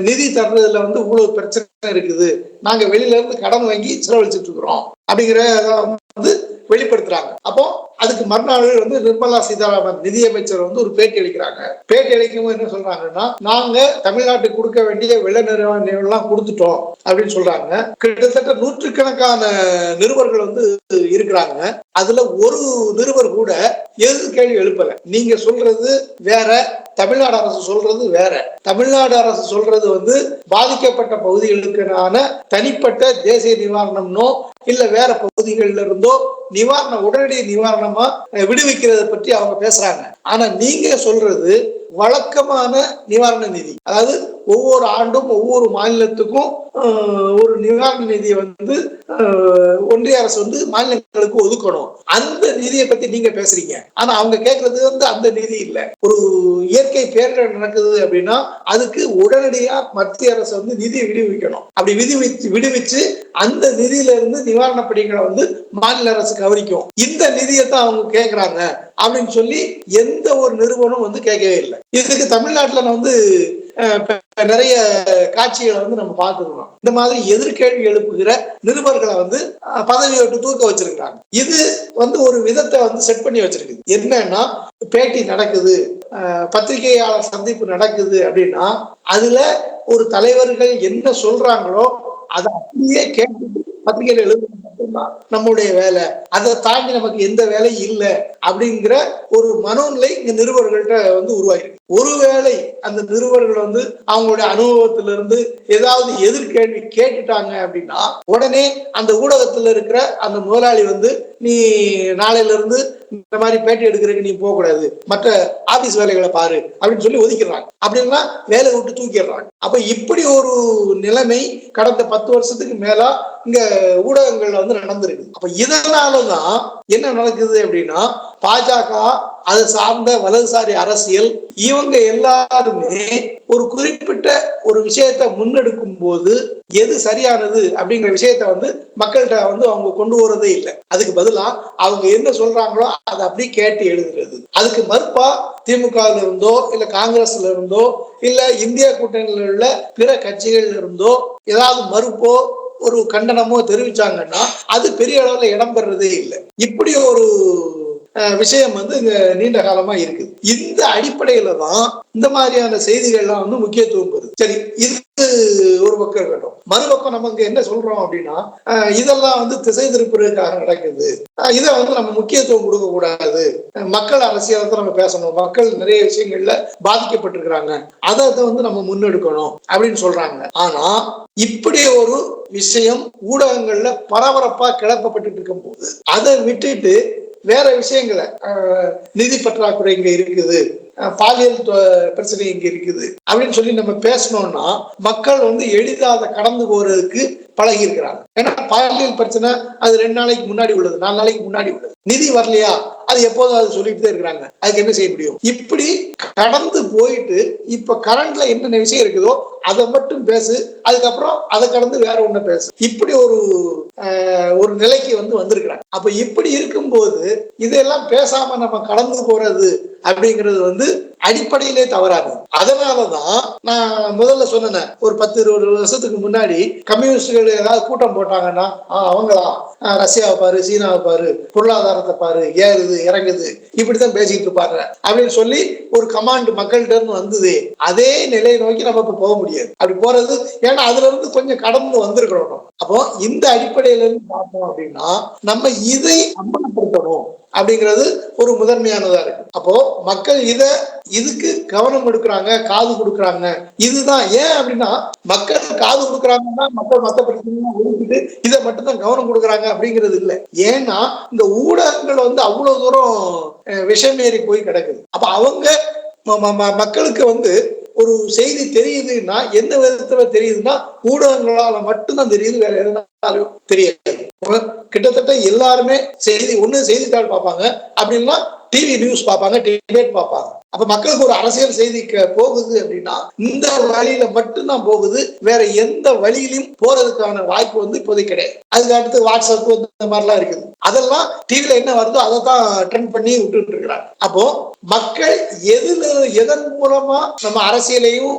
நிதி தர்றதுல இவ்வளவு பிரச்சனை இருக்குது, நாங்க வெளியில இருந்து கடன் வாங்கி செலவழிச்சிட்டு இருக்கிறோம் அப்படிங்கிற வெளிப்படுத்துறாங்க. அப்போ அதுக்கு மறுநாள் நிர்மலா சீதாராமன் நிதியமைச்சர் ஒரு பேட்டி அளிக்கிறாங்க. பேட்டி அளிக்கும் என்ன சொல்றாங்கன்னா, நாங்க தமிழ்நாட்டுக்கு கொடுக்க வேண்டிய வெள்ள நிறுவனம் கொடுத்துட்டோம் அப்படின்னு சொல்றாங்க. கிட்டத்தட்ட நூற்றுக்கணக்கான நிருபர்கள் இருக்கிறாங்க. அதுல ஒரு நிருபர் கூட எது கேள்வி எழுப்பல. நீங்க சொல்றது வேற, தமிழ்நாடு அரசு சொல்றது வேற. தமிழ்நாடு அரசு சொல்றது பாதிக்கப்பட்ட பகுதிகளுக்கான தனிப்பட்ட தேசிய நிவாரணம்னோ இல்ல வேற பகுதிகளில் இருந்தோ உடனடி நிவாரணமா விடுவிக்கிறத பற்றி அவங்க பேசுறாங்க. ஆனா நீங்க சொல்றது வழக்கமான நிவாரண நிதி, அதாவது ஒவ்வொரு ஆண்டும் ஒவ்வொரு மாநிலத்துக்கும் ஒரு நிவாரண நிதியை ஒன்றிய அரசு மாநிலங்களுக்கு ஒதுக்கணும். அந்த நிதியை பத்தி நீங்க பேசுறீங்க. ஆனா அவங்க கேட்கறது அந்த நிதி இல்ல. ஒரு இயற்கை பேரிடர் நடக்குது அப்படின்னா அதுக்கு உடனடியா மத்திய அரசு நிதி விடுவிக்கணும். அப்படி விடுவிச்சு அந்த நிதியில இருந்து நிவாரண பணிகளை மாநில அரசு கவனிக்கும். இந்த நிதியை தான் அவங்க கேட்கிறாங்க அப்படின்னு சொல்லி எந்த ஒரு நிறுவனம் கேட்கவே இல்லை. இதுக்கு தமிழ்நாட்டுல நிறைய காட்சிகளை நம்ம பார்த்துருக்கோம். இந்த மாதிரி எதிர்கேள்வி எழுப்புகிற நிருபர்களை பதவியை விட்டு தூக்க வச்சிருக்காங்க. இது ஒரு விதத்தை செட் பண்ணி வச்சிருக்கு. என்னன்னா பேட்டி நடக்குது, பத்திரிகையாளர் சந்திப்பு நடக்குது அப்படின்னா அதுல ஒரு தலைவர்கள் என்ன சொல்றாங்களோ அதை அப்படியே கேட்டு பத்திரிகையில எழுதுறது மட்டும்தான் நம்முடைய வேலை. அதை தாண்டி நமக்கு எந்த வேலையும் இல்லை அப்படிங்கிற ஒரு மனோநிலை இங்க நிருபர்கள்ட்ட உருவாயிருக்கு. ஒருவேளை அந்த நிருபர்கள் அவங்களுடைய அனுபவத்திலிருந்து ஏதாவது எதிர்கேள்வி கேட்டுட்டாங்க அப்படின்னா உடனே அந்த ஊடகத்துல இருக்கிற அந்த முதலாளி நீ நாளையில இருந்து இந்த மாதிரி பேட்டி எடுக்கிறதுக்கு நீ போக கூடாது, மற்ற ஆபீஸ் வேலைகளை பாரு அப்படின்னு சொல்லி ஒதுக்கிடுறாங்க. அப்படின்னா வேலையை விட்டு தூக்கிடுறாங்க. அப்ப இப்படி ஒரு நிலைமை கடந்த 10 வருஷத்துக்கு மேல இங்க ஊடகங்கள்ல நடந்திருக்கு. அப்ப இதனாலதான் என்ன நடக்குது அப்படின்னா பாஜக, அது சார்ந்த வலதுசாரி அரசியல், இவங்க எல்லாருமே ஒரு குறிப்பிட்ட ஒரு விஷயத்தை முன்னெடுக்கும் போது எது சரியானது அப்படிங்கிற விஷயத்த மக்கள்கிட்ட அவங்க கொண்டு வரதே இல்லை. அதுக்கு பதிலா அவங்க என்ன சொல்றாங்களோ அதை அப்படியே கேட்டு எழுதுறது. அதுக்கு மறுப்பா திமுக இருந்தோ இல்ல காங்கிரஸ்ல இருந்தோ இல்ல இந்தியா கூட்டணியில் உள்ள பிற கட்சிகள் இருந்தோ ஏதாவது மறுப்போ ஒரு கண்டனமோ தெரிவிச்சாங்கன்னா அது பெரிய அளவுல இடம்பெறதே இல்லை. இப்படி ஒரு விஷயம் இங்க நீண்ட காலமா இருக்குது. இந்த அடிப்படையில தான் இந்த மாதிரியான செய்திகள்லாம் முக்கியத்துவம் பெறுது. சரி, இது ஒரு பக்கம் இருக்கட்டும். மறுபக்கம் நமக்கு என்ன சொல்றோம் அப்படின்னா இதெல்லாம் திசை திருப்புறதுக்காக நடக்குது. இதை நம்ம முக்கியத்துவம் கொடுக்க கூடாது. மக்கள் அரசியலை நம்ம பேசணும். மக்கள் நிறைய விஷயங்கள்ல பாதிக்கப்பட்டிருக்கிறாங்க, அதை நம்ம முன்னெடுக்கணும் அப்படின்னு சொல்றாங்க. ஆனா இப்படி ஒரு விஷயம் ஊடகங்கள்ல பரபரப்பா கிளப்பப்பட்டு இருக்கும் போது அதை விட்டுட்டு வேற விஷயங்களை, நிதி பற்றாக்குறை இங்க இருக்குது, பாலியல் பிரச்சனை இங்க இருக்குது அப்படின்னு சொல்லி நம்ம பேசணும்னா மக்கள் எளிதாக கடந்து போறதுக்கு பழகி இருக்கிறாங்க. ஏன்னா பாலியல் பிரச்சனை அது 2 நாளைக்கு முன்னாடி உள்ளது, 4 நாளைக்கு முன்னாடி உள்ளது. நிதி வரலையா அது எப்போதும் அது சொல்லிட்டு தான் இருக்கிறாங்க. அதுக்கு என்ன செய்ய முடியும்? இப்படி கடந்து போயிட்டு இப்ப கரண்ட்ல என்னென்ன விஷயம் இருக்குதோ அதை மட்டும் பேசு, அதுக்கப்புறம் அதை கடந்து வேற ஒண்ணு பேசு, இப்படி ஒரு நிலைக்கு வந்திருக்கிறாங்க. அப்ப இப்படி இருக்கும்போது இதெல்லாம் பேசாம நம்ம கடந்து போறது அப்படிங்கிறது அடிப்படையிலே தவறாது. அதனாலதான் நான் முதல்ல சொன்னேன், ஒரு 10-20 வருஷத்துக்கு முன்னாடி கம்யூனிஸ்டுகள் ஏதாவது கூட்டம் போட்டாங்கன்னா அவங்களா ரஷ்யாவை பாரு, சீனாவை பாரு, பொருளாதாரத்தை பாரு, ஏறுது இறங்குது, இப்படித்தான் பேசிட்டு இருப்பாங்க அப்படின்னு சொல்லி ஒரு கமாண்ட் மக்கள்கிட்ட இருந்து வந்தது. அதே நிலையை நோக்கி நம்ம இப்ப போக முடியாது. அப்படி போறது ஏன்னா அதுல இருந்து கொஞ்சம் கடந்து வந்திருக்கிறோம். அப்போ இந்த அடிப்படையில இருந்து பார்த்தோம் அப்படின்னா நம்ம இதை அம்பலப்படுத்தணும் அப்படிங்கிறது ஒரு முதன்மையானதா இருக்கு. அப்போ மக்கள் இதுக்கு கவனம் கொடுக்கறாங்க, காது கொடுக்கறாங்க. இதுதான் ஏன் அப்படின்னா மக்கள் காது கொடுக்கறாங்கன்னா மக்கள் மத்த பிரச்சனை ஒதுக்கிட்டு இதை மட்டும் தான் கவனம் கொடுக்கறாங்க அப்படிங்கிறது இல்லை. ஏன்னா இந்த ஊடகங்கள் அவ்வளவு தூரம் விஷமேறி போய் கிடக்குது. அப்ப அவங்க மக்களுக்கு ஒரு செய்தி தெரியுதுன்னா என்ன விதத்துல தெரியுதுன்னா ஊடகங்களால மட்டும்தான் தெரியுது, வேற எதுனாலும் தெரியாது. கிட்டத்தட்ட எல்லாருமே செய்தித்தாள் பார்ப்பாங்க, அப்படின்னா டிவி நியூஸ் பார்ப்பாங்க, டிபேட் பார்ப்பாங்க. அப்ப மக்களுக்கு ஒரு அரசியல் செய்தி போகுது அப்படின்னா இந்த வழியில மட்டும்தான் போகுது, வேற எந்த வழியிலும் போறதுக்கான வாய்ப்பு இப்போதைக்கு கிடையாது. அதுக்கு அடுத்து வாட்ஸ்அப் இந்த மாதிரிலாம் இருக்குது. அதெல்லாம் டிவில என்ன வருதோ அதை தான் ட்ரெண்ட் பண்ணி விட்டுட்டு இருக்கிறாங்க. அப்போ மக்கள் எதன் மூலமா நம்ம அரசியலையும்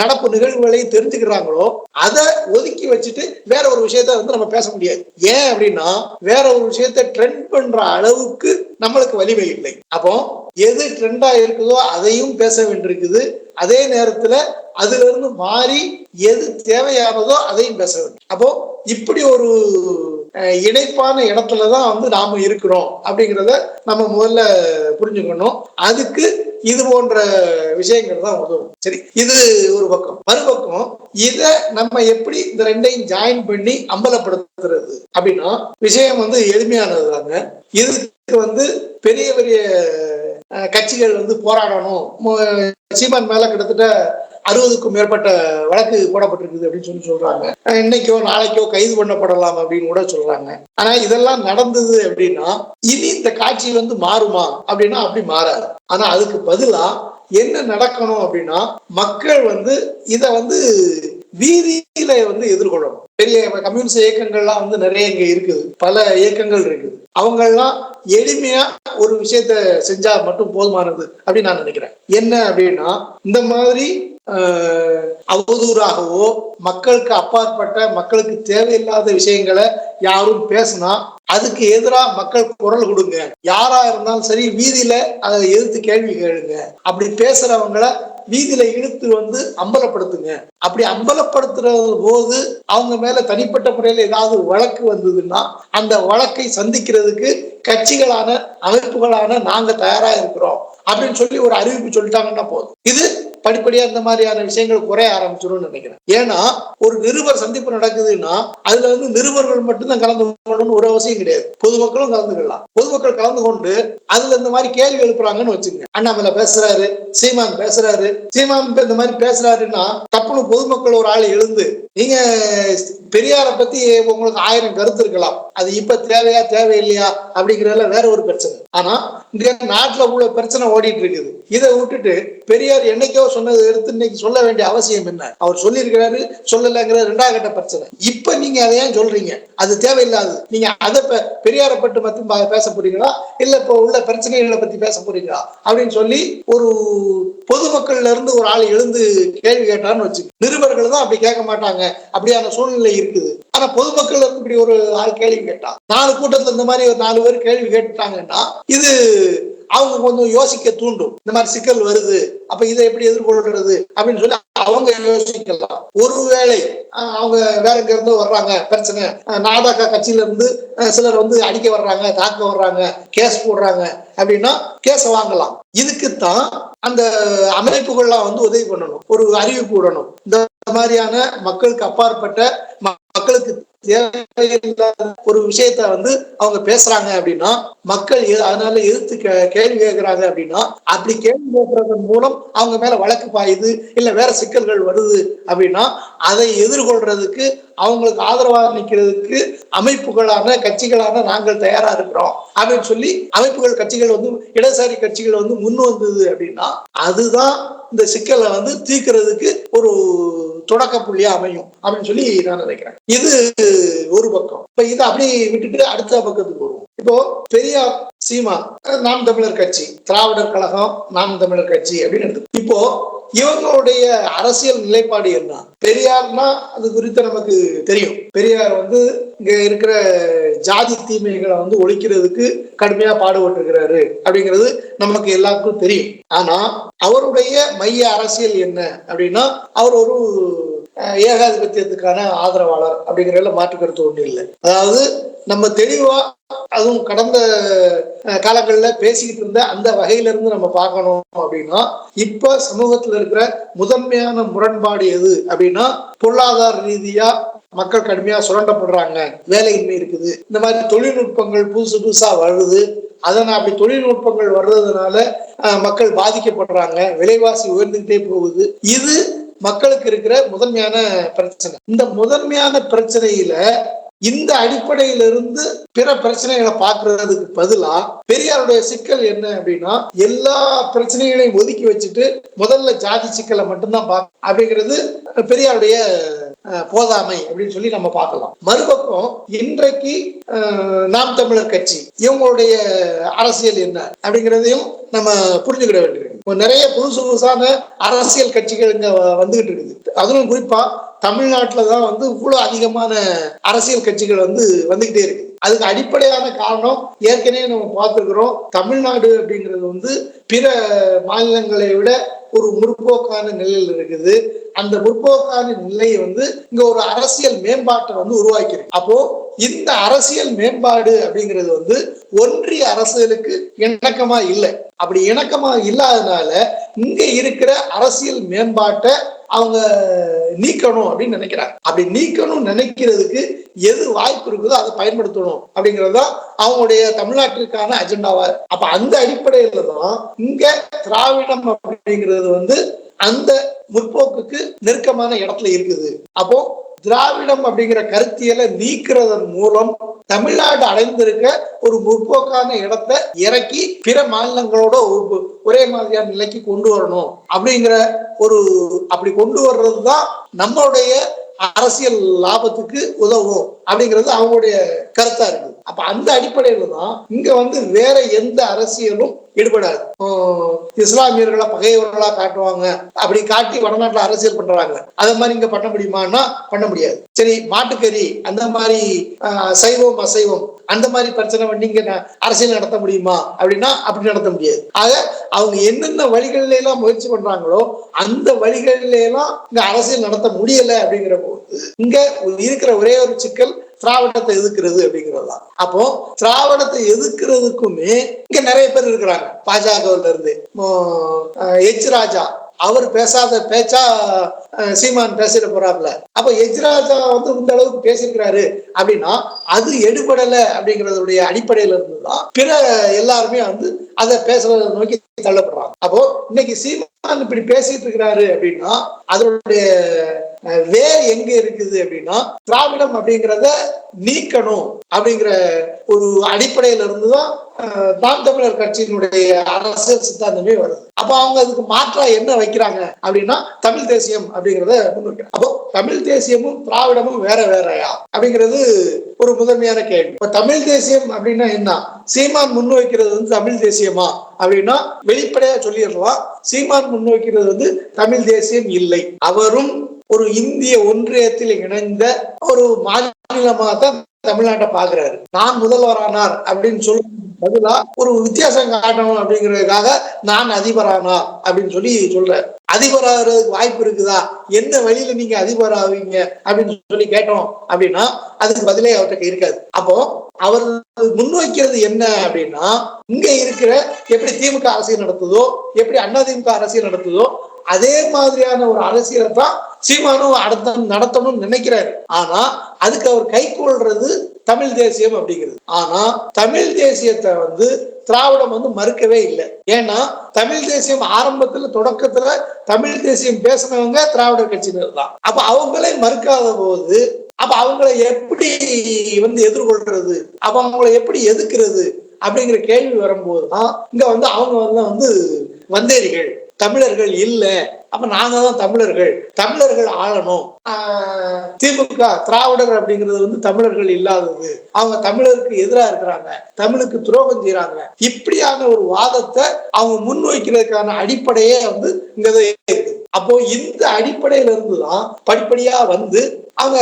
நடப்பு நிகழ்வுகளையும் தெரிஞ்சுக்கிறாங்களோ அதை ஒதுக்கி வச்சுட்டு வேற ஒரு விஷயத்த நம்ம பேச முடியாது. ஏன் அப்படின்னா வேற ஒரு விஷயத்த ட்ரெண்ட் பண்ற அளவுக்கு நம்மளுக்கு வலிமை இல்லை. அப்போ எது ட்ரெண்டா இருக்குதோ அதையும் பேச வேண்டியிருக்குது. அதே நேரத்துல அதுல இருந்து மாறி எது தேவையானதோ அதையும் பேச வேண்டும். அப்போ இப்படி ஒரு இணைப்பான இடத்துலதான் நாம இருக்கிறோம் அப்படிங்கிறத நம்ம முதல்ல புரிஞ்சுக்கணும். அதுக்கு இது போன்ற விஷயங்கள் தான் உதவும். சரி, இது ஒரு பக்கம். மறுபக்கம் இத நம்ம எப்படி இந்த ரெண்டையும் ஜாயின் பண்ணி அம்பலப்படுத்துறது அப்படின்னா விஷயம் எளிமையானது தாங்க. இதுக்கு பெரிய பெரிய கட்சிகள் போராடணும். சீமான் மேல கிட்டத்தட்ட 60க்கும் மேற்பட்ட வழக்கு போடப்பட்டிருக்குது அப்படின்னு சொல்றாங்க. இன்னைக்கோ நாளைக்கோ கைது பண்ணப்படலாம் அப்படின்னு கூட சொல்றாங்க. ஆனா இதெல்லாம் நடந்தது அப்படின்னா இனி இந்த காட்சி மாறுமா அப்படின்னா அப்படி மாறாது. ஆனா அதுக்கு பதிலா என்ன நடக்கணும் அப்படின்னா மக்கள் இத வீதியில எதிர்கொள்ளணும். பெரிய கம்யூனிஸ்ட் இயக்கங்கள்லாம் நிறைய இங்க இருக்குது, பல இயக்கங்கள் இருக்குது. அவங்க எல்லாம் எளிமையா ஒரு விஷயத்த செஞ்சா மட்டும் போதுமானது அப்படின்னு நான் நினைக்கிறேன். என்ன அப்படின்னா இந்த மாதிரி அவதூறாகவோ மக்களுக்கு அப்பாற்பட்ட மக்களுக்கு தேவையில்லாத விஷயங்களை யாரும் பேசினா அதுக்கு எதிராக மக்கள் குரல் கொடுங்க. யாரா இருந்தாலும் சரி வீதியில அதை எதிர்த்து கேள்வி கேளுங்க. அப்படி பேசுறவங்கள வீதியில இழுத்து அம்பலப்படுத்துங்க. அப்படி அம்பலப்படுத்துற போது அவங்க மேல தனிப்பட்ட முறையில ஏதாவது வழக்கு வந்ததுன்னா அந்த வழக்கை சந்திக்கிறதுக்கு கட்சிகளான அமைப்புகளான நாங்க தயாரா இருக்கிறோம் அப்படின்னு சொல்லி ஒரு அறிவிப்பு சொல்லிட்டாங்கன்னா போதும். இது படிப்படியா இந்த மாதிரியான விஷயங்கள் குறைய ஆரம்பிச்சிடும் நினைக்கிறேன். ஏன்னா ஒரு நிருபர் சந்திப்பு நடக்குதுன்னா அதுல நிருபர்கள் மட்டும்தான் கலந்து கொள்ளணும்னு ஒரு அவசியம் கிடையாது. பொதுமக்களும் கலந்துக்கலாம். பொதுமக்கள் கலந்து கொண்டு அதுல இந்த மாதிரி கேள்வி எழுப்புறாங்கன்னு வச்சுக்கோங்க. அண்ணாமலை பேசுறாரு, சீமான் பேசுறாரு, சீமான் இந்த மாதிரி பேசுறாருன்னா தப்புன்னு பொதுமக்கள் ஒரு ஆள் எழுந்து நீங்க பெரியாரை பத்தி உங்களுக்கு 1000 கருத்து இருக்கலாம், அது இப்ப தேவையா தேவையில்லையா அப்படிங்கிறதுல வேற ஒரு பிரச்சனை. ஆனா இந்த நாட்டுல உள்ள பிரச்சனை ஓடிட்டு இருக்குது. இதை விட்டுட்டு பெரியார் என்னைக்கோ சொன்னதை எடுத்து இன்னைக்கு சொல்ல வேண்டிய அவசியம் என்ன? அவர் சொல்லியிருக்கிறாரு சொல்லலைங்கிற 2வது கட்ட பிரச்சனை. இப்ப நீங்க அதை ஏன் சொல்றீங்க? அது தேவையில்லாது. நீங்க அதை பெரியாரை பற்றி மட்டும் பேச போறீங்களா இல்ல இப்ப உள்ள பிரச்சனைகளை பத்தி பேச போறீங்களா அப்படின்னு சொல்லி ஒரு பொதுமக்கள்ல இருந்து ஒரு ஆள் எழுந்து கேள்வி கேட்டான்னு வச்சு நிருபர்கள் தான் அப்படி கேட்க மாட்டாங்க. அப்படியான சூழ்நிலை இருக்குது. ஆனா பொதுமக்கள் இப்படி ஒரு ஆள் கேள்வி கேட்டா 4 கூட்டத்துல இந்த மாதிரி ஒரு 4 பேர் கேள்வி கேட்டுட்டாங்கன்னா இது அவங்க கொஞ்சம் யோசிக்க தூண்டும். இந்த மாதிரி சிக்கல் வருது, அப்ப இதை எப்படி எதிர்கொள்றது அப்படின்னு சொல்லி அவங்க யோசிக்கலாம். ஒருவேளை அவங்க வேற எங்க இருந்து வர்றாங்க பிரச்சனை, நாடக கட்சியில இருந்து சிலர் அடிக்க வர்றாங்க, தாக்க வர்றாங்க, கேஸ் போடுறாங்க அப்படின்னா கேஸ வாங்கலாம். இதுக்குத்தான் அந்த அமைப்புகள்லாம் உதவி பண்ணணும், ஒரு அறிவிப்பு விடணும். இந்த மாதிரியான மக்களுக்கு அப்பாற்பட்ட மக்களுக்கு தேவையில்லாத ஒரு விஷயத்த வந்து அவங்க பேசுறாங்க அப்படின்னா மக்கள் அதனால எதிர்த்து கேள்வி கேட்கிறாங்க அப்படின்னா, அப்படி கேள்வி கேட்கறதன் மூலம் அவங்க மேல வழக்கு பாயுது இல்ல வேற சிக்கல்கள் வருது அப்படின்னா அதை எதிர்கொள்றதுக்கு அவங்களுக்கு ஆதரவாக நிற்கிறதுக்கு அமைப்புகளான கட்சிகளான நாங்கள் தயாரா இருக்கிறோம் அப்படின்னு சொல்லி அமைப்புகள் கட்சிகள் வந்து இடதுசாரி கட்சிகள் வந்து முன் வந்தது அப்படின்னா அதுதான் இந்த சிக்கலை வந்து தீர்க்கிறதுக்கு ஒரு தொடக்க புள்ளியா அமையும் அப்படின்னு சொல்லி நான் நினைக்கிறேன். இது ஒரு பக்கம். இப்ப இதை அப்படி விட்டுட்டு அடுத்த பக்கத்துக்கு வருவோம். இப்போ பெரியார், சீமா, நாம் தமிழர் கட்சி, திராவிடர் கழகம், நாம் தமிழர் கட்சி அப்படின்னு இப்போ இவங்களுடைய அரசியல் நிலைப்பாடு என்ன? பெரியார்னா அது குறித்து நமக்கு தெரியும். பெரியார் வந்து இங்க இருக்கிற ஜாதி தீமைகளை வந்து ஒழிக்கிறதுக்கு கடுமையா பாடுபட்டிருக்கிறாரு அப்படிங்கிறது நமக்கு எல்லாருக்கும் தெரியும். ஆனா அவருடைய மைய அரசியல் என்ன அப்படின்னா அவர் ஒரு ஏகாதிபத்தியத்துக்கான ஆதரவாளர் அப்படிங்கிறதுல மாற்று கருத்து ஒண்ணு இல்லை. அதாவது நம்ம தெளிவா அதுவும் கடந்த காலங்களில் பேசிக்கிட்டு இருந்த அந்த வகையில இருந்து நம்ம பார்க்கணும் அப்படின்னா இப்ப சமூகத்துல இருக்கிற முதன்மையான முரண்பாடு எது அப்படின்னா பொருளாதார ரீதியா மக்கள் கடுமையா சுரண்டப்படுறாங்க, வேலையின்மை இருக்குது, இந்த மாதிரி தொழில்நுட்பங்கள் புதுசா வருது. அதனால அப்படி தொழில்நுட்பங்கள் வர்றதுனால மக்கள் பாதிக்கப்படுறாங்க, விலைவாசி உயர்ந்துகிட்டே போகுது. இது மக்களுக்கு இருக்கிற முதன்மையான பிரச்சனை. இந்த முதன்மையான பிரச்சனையில இந்த அடிப்படையிலிருந்து பிற பிரச்சனைகளை பார்க்கறதுக்கு பதிலா பெரியாருடைய சிக்கல் என்ன அப்படின்னா எல்லா பிரச்சனைகளையும் ஒதுக்கி வச்சுட்டு முதல்ல ஜாதி சிக்கலை மட்டும்தான் அப்படிங்கிறது பெரியாருடைய போதாமை அப்படின்னு சொல்லி நம்ம பார்க்கலாம். மறுபக்கம் இன்றைக்கு நாம் தமிழர் கட்சி இவங்களுடைய அரசியல் என்ன அப்படிங்கிறதையும் நம்ம புரிஞ்சுக்கிட வேண்டியிருக்கு. நிறைய புதுசான அரசியல் கட்சிகள் இங்க வந்துகிட்டு இருக்குது. அதுவும் குறிப்பா தமிழ்நாட்டுலதான் வந்து இவ்வளவு அதிகமான அரசியல் கட்சிகள் வந்து வந்துகிட்டே இருக்கு. அதுக்கு அடிப்படையான காரணம் ஏற்கனவே நம்ம பார்த்துக்கிறோம். தமிழ்நாடு அப்படிங்கிறது வந்து பிற மாநிலங்களை விட ஒரு முற்போக்கான நிலையில் இருக்குது. அந்த முற்போக்கான நிலையை வந்து இங்க ஒரு அரசியல் மேம்பாட்டை வந்து உருவாக்கியிருக்கு. அப்போ இந்த அரசியல் மேம்பாடு அப்படிங்கிறது வந்து ஒன்றிய அரசியலுக்கு இணக்கமா இல்லை. அப்படி இணக்கமா இல்லாதனால இங்க இருக்கிற அரசியல் மேம்பாட்டை அவங்க நீக்கணும் அப்படின்னு நினைக்கிறாங்க. அப்படி நீக்கணும் நினைக்கிறதுக்கு எது வாய்ப்பு இருக்குதோ அதை பயன்படுத்தணும் அப்படிங்கறதுதான் அவங்களுடைய தமிழ்நாட்டிற்கான அஜெண்டாவா. அப்ப அந்த அடிப்படையில தான் இங்க திராவிடம் அப்படிங்கிறது வந்து அந்த முற்போக்குக்கு நெருக்கமான இடத்துல இருக்குது. அப்போ திராவிடம் அப்படிங்கிற கருத்தியலை நீக்கிறதன் மூலம் தமிழ்நாடு அடைந்திருக்க ஒரு முற்போக்கான இடத்தை இறக்கி பிற மாநிலங்களோட ஒரே மாதிரியான நிலைக்கு கொண்டு வரணும் அப்படிங்கிற அப்படி கொண்டு வர்றதுதான் நம்மளுடைய அரசியல் லாபத்துக்கு உதவும் அப்படிங்கிறது அவங்களுடைய கருத்தா இருக்கு. அப்ப அந்த அடிப்படையில தான் இங்க வந்து வேற எந்த அரசியலும் ஈடுபடாது. இஸ்லாமியர்களை பகைவர்களா காட்டுவாங்க, அப்படி காட்டி வடநாட்டுல அரசியல் பண்றாங்க. அது மாதிரி இங்க பண்ண முடியுமான்னா பண்ண முடியாது. சரி, மாட்டுக்கறி அந்த மாதிரி சைவம் அசைவம் அந்த மாதிரி பிரச்சனை பண்ணி இங்க அரசியல் நடத்த முடியுமா அப்படின்னா அப்படி நடத்த முடியாது. ஆக அவங்க என்னென்ன வழிகளில எல்லாம் முயற்சி பண்றாங்களோ அந்த வழிகளில எல்லாம் இங்க அரசியல் நடத்த முடியல அப்படிங்கிற போது இங்க இருக்கிற ஒரே ஒரு சிக்கல் திராவிடத்தை எதிர்க்கிறது அப்படிங்கிறதுதான். அப்போ திராவிடத்தை எதிர்க்கிறதுக்குமே இங்க நிறைய பேர் இருக்கிறாங்க. பாஜகவுல இருந்து எச் ராஜா, அவர் பேசாத பேச்சா சீமான் பேசிட போறாப்ல. அப்ப எச் ராஜா வந்து இந்த அளவுக்கு பேசியிருக்கிறாரு அப்படின்னா அது எடுபடல அப்படிங்கறதுடைய அடிப்படையில இருந்துதான் பிற எல்லாருமே வந்து அதை பேசுறத நோக்கி தள்ளப்படுறாங்க. அப்போ இன்னைக்கு சீமான் இப்படி பேசிட்டு இருக்கிறாரு அப்படின்னா அதனுடைய வேர் எங்க இருக்குது அப்படின்னா திராவிடம் அப்படிங்கிறத நீக்கணும் அப்படிங்கிற ஒரு அடிப்படையில இருந்துதான் நாம் தமிழர் கட்சியினுடைய அரசியல் சித்தாந்தமே வருது. அப்போ அவங்க அதுக்கு மாற்றா என்ன வைக்கிறாங்க அப்படின்னா தமிழ் தேசியம் அப்படிங்கிறத முன்வைக்கிறாங்க. அப்போ தமிழ் தேசியமும் திராவிடமும் வேற வேறையா அப்படிங்கிறது ஒரு முதன்மையான கேள்வி. இப்ப தமிழ் தேசியம் அப்படின்னா என்ன? சீமான் முன்வைக்கிறது வந்து தமிழ் தேசியமா அப்படின்னா வெளிப்படையா சொல்லிடலாம். சீமான் முன்வைக்கிறது வந்து தமிழ் தேசியம் இல்லை. அவரும் ஒரு இந்திய ஒன்றியத்தில் இணைந்த ஒரு மாநிலமா தான் தமிழ்நாட்டை பாக்குறாரு. நான் முதல்வரானார் அப்படின்னு சொல்ல பதிலா ஒரு வித்தியாசம் காட்டணும் அப்படிங்கிறதுக்காக நான் அதிபரானார் அப்படின்னு சொல்லி சொல்றாரு. அதிபராகிறதுக்கு வாய்ப்பு இருக்குதா, என்ன வழியில நீங்க அதிபர் ஆவீங்க அப்படின்னு சொல்லி கேட்டோம் அப்படின்னா அதுக்கு பதிலே அவர்கிட்ட இருக்காது. அப்போ அவர் முன்வைக்கிறது என்ன அப்படின்னா இங்க இருக்கிற எப்படி திமுக அரசியல் நடத்துதோ, எப்படி அதிமுக அரசியல் நடத்துதோ அதே மாதிரியான ஒரு அரசியலை தான் சீமானும் நடத்தணும்னு நினைக்கிறாரு. ஆனா அதுக்கு அவர் கை கொள்றது தமிழ் தேசியம் அப்படிங்கிறது. ஆனா தமிழ் தேசியத்தை வந்து திராவிடம் வந்து மறுக்கவே இல்லை. ஏன்னா தமிழ் தேசியம் ஆரம்பத்துல தொடக்கத்துல தமிழ் தேசியம் பேசினவங்க திராவிட கட்சியினர் தான். அப்ப அவங்களே மறுக்காத போது அப்ப அவங்களை எப்படி வந்து எதிர்கொள்றது, அப்ப அவங்களை எப்படி எதிர்க்கிறது அப்படிங்கிற கேள்வி வரும்போதுதான் இங்க வந்து அவங்க வந்து வந்தேரிகள், தமிழர்கள் இல்ல, அப்ப நாங்க தான் தமிழர்கள் ஆளணும். திமுக திராவிடர் அப்படிங்கிறது வந்து தமிழர்கள் இல்லாதது, அவங்க தமிழருக்கு எதிராக இருக்கிறாங்க, தமிழுக்கு துரோகம் செய்யறாங்க, இப்படியான ஒரு வாதத்தை அவங்க முன்வைக்கிறதுக்கான அடிப்படையே வந்து இங்கதான் இருக்கு. அப்போ இந்த அடிப்படையில இருந்துதான் படிப்படியா வந்து அவங்க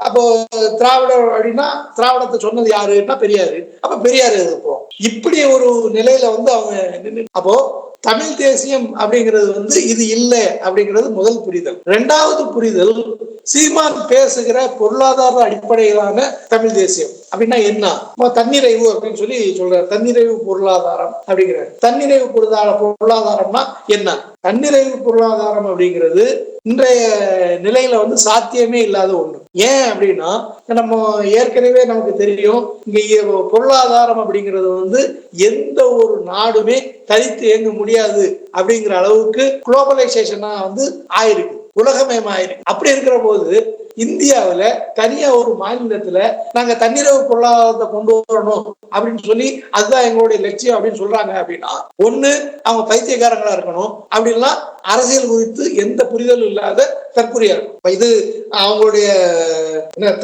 அப்போ திராவிடர் அப்படின்னா திராவிடத்தை சொன்னது யாருன்னா பெரியாரு, அப்ப பெரியாரு எதிர்ப்போம். இப்படி ஒரு நிலையில வந்து அவங்க அப்போ தமிழ் தேசியம் அப்படிங்கிறது வந்து இது இல்லை அப்படிங்கிறது முதல் புரிதல். இரண்டாவது புரிதல், சீமான் பேசுகிற பொருளாதார அடிப்படையிலான தமிழ் தேசியம் அப்படின்னா என்ன, தன்னிறைவு அப்படின்னு சொல்லி சொல்றாரு. தன்னிறைவு பொருளாதாரம் அப்படிங்கிறாரு. தன்னிறைவு பொருளாதாரம்னா என்ன? தன்னிறைவு பொருளாதாரம் அப்படிங்கிறது இன்றைய நிலையில வந்து சாத்தியமே இல்லாத ஒண்ணு. ஏன் அப்படின்னா நம்ம ஏற்கனவே நமக்கு தெரியும், இங்க பொருளாதாரம் அப்படிங்கிறது வந்து எந்த ஒரு நாடுமே தனித்து இயங்க முடியாது அப்படிங்கிற அளவுக்கு குளோபலைசேஷனா வந்து ஆயிருக்கு, உலகமயமாயிருக்கு. அப்படி இருக்கிற போது இந்தியாவில தனியா ஒரு மாநிலத்துல நாங்க தன்னிறைவு பொருளாதாரத்தை கொண்டு வரணும் அப்படின்னு சொல்லி அதுதான் எங்களுடைய லட்சியம் அப்படின்னு சொல்றாங்க அப்படின்னா, ஒண்ணு அவங்க பைத்தியக்காரங்களா இருக்கணும், அப்படின்னா அரசியல் குறித்து எந்த புரிதலும் இல்லாத தற்கொலையா இருக்கும். இது அவங்களுடைய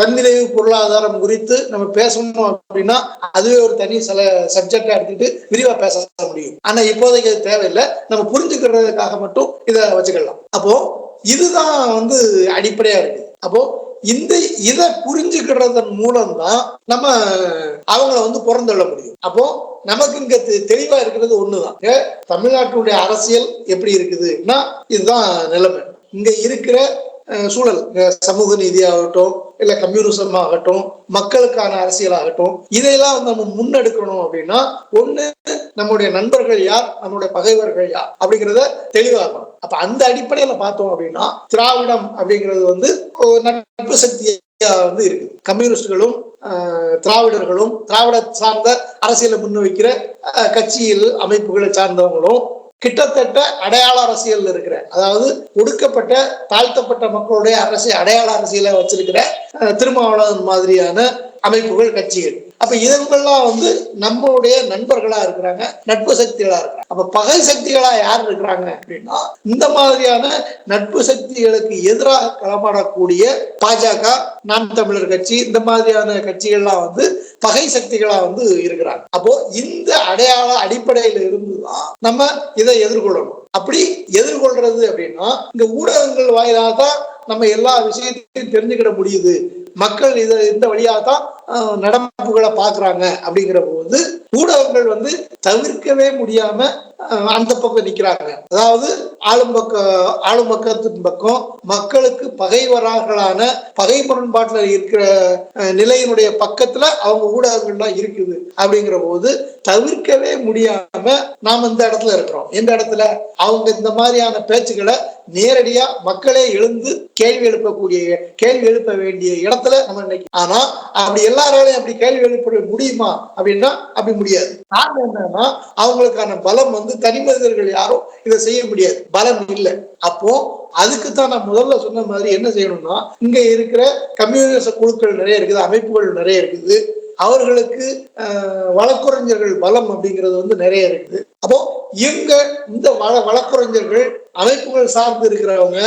தன்னிறைவு பொருளாதாரம் குறித்து நம்ம பேசணும் அப்படின்னா அதுவே ஒரு தனி சில சப்ஜெக்டா எடுத்துட்டு விரிவா பேச முடியும். ஆனா இப்போதைக்கு அது தேவையில்லை, நம்ம புரிஞ்சுக்கிறதுக்காக மட்டும் இதை வச்சுக்கலாம். அப்போ இதுதான் வந்து அடிப்படையா இருக்கு. அப்போ இதை புரிஞ்சுக்கிறதன் மூலம்தான் நம்ம அவங்கள வந்து புறந்தள்ள முடியும். அப்போ நமக்கு இங்க தெளிவா இருக்கிறது ஒண்ணுதான், தமிழ்நாட்டுடைய அரசியல் எப்படி இருக்குதுன்னா இதுதான் நிலைமை. இங்க இருக்கிற சூழல், சமூக நீதி ஆகட்டும், இல்ல கம்யூனிசம் ஆகட்டும், மக்களுக்கான அரசியல் ஆகட்டும், இதையெல்லாம் நம்ம முன்னெடுக்கணும் அப்படின்னா ஒண்ணு நம்முடைய நண்பர்கள் யார், நம்முடைய பகைவர்கள் யார் அப்படிங்கிறத தெளிவாகணும். அப்ப அந்த அடிப்படையில பார்த்தோம் அப்படின்னா திராவிடம் அப்படிங்கிறது வந்து நட்பு சக்தியா வந்து இருக்கு. கம்யூனிஸ்டுகளும் திராவிடர்களும் திராவிட சார்ந்த அரசியலை முன்வைக்கிற கட்சியில் அமைப்புகளை சார்ந்தவங்களும் கிட்டத்தட்ட அடையாள அரசியல் இருக்கிற, அதாவது ஒடுக்கப்பட்ட தாழ்த்தப்பட்ட மக்களுடைய அடையாள அரசியலை வச்சிருக்கிற திருமாவளவன் மாதிரியான அமைப்புகள், கட்சிகள். அப்ப இவங்கெல்லாம் வந்து நம்மளுடைய நண்பர்களா இருக்கிறாங்க, நட்பு சக்திகளா இருக்கிறாங்க. அப்ப பகை சக்திகளா யார் இருக்கிறாங்க அப்படின்னா இந்த மாதிரியான நட்பு சக்திகளுக்கு எதிராக களமாடக்கூடிய பாஜக, நாம் தமிழர் கட்சி, இந்த மாதிரியான கட்சிகள்லாம் வந்து பகை சக்திகளா வந்து இருக்கிறாங்க. அப்போ இந்த அடையாள அடிப்படையில இருந்துதான் நம்ம இதை எதிர்கொள்ளணும். அப்படி எதிர்கொள்றது அப்படின்னா இந்த ஊடகங்கள் வாயிலாக தான் நம்ம எல்லா விஷயத்தையும் தெரிஞ்சுக்கிட முடியுது. மக்கள் இந்த வழியாக தான் நடப்புகளை பாக்குறாங்க. அப்படிங்கிற போது ஊடகங்கள் வந்து தவிர்க்கவே முடியாம அந்த பக்கம் நிக்கிறாங்க. அதாவது ஆளும் பக்கத்தின் பக்கம் மக்களுக்கு பகைவர்களான பகை முரண்பாட்டுல இருக்கிற நிலையினுடைய பக்கத்துல அவங்க ஊடகங்கள்லாம் இருக்குது. அப்படிங்கிற போது தவிர்க்கவே முடியாம நாம் இந்த இடத்துல இருக்கிறோம். எந்த இடத்துல அவங்க இந்த மாதிரியான பேச்சுக்களை நேரடியா மக்களே எழுந்து கேள்வி எழுப்ப வேண்டிய இடத்துல நம்ம நினைக்கிறோம். ஆனா அப்படி எல்லாராலையும் அப்படி கேள்வி எழுப்ப முடியுமா அப்படின்னா அப்படி முடியாது. காரணம் என்னன்னா அவங்களுக்கான பலம் வந்து தனி மனிதர்கள் யாரும் இதை செய்ய முடியாது, பலம் இல்லை. அப்போ அதுக்குத்தான் நான் முதல்ல சொன்ன மாதிரி என்ன செய்யணும்னா இங்க இருக்கிற கம்யூனிஸ்ட் குழுக்கள் நிறைய இருக்குது, அமைப்புகள் நிறைய இருக்குது, அவர்களுக்கு வழக்குரைஞர்கள் பலம் அப்படிங்கிறது வந்து நிறைய இருக்குது. அப்போ இவங்க இந்த வழக்குரைஞர்கள் அமைப்புகள் சார்ந்து இருக்கிறவங்க,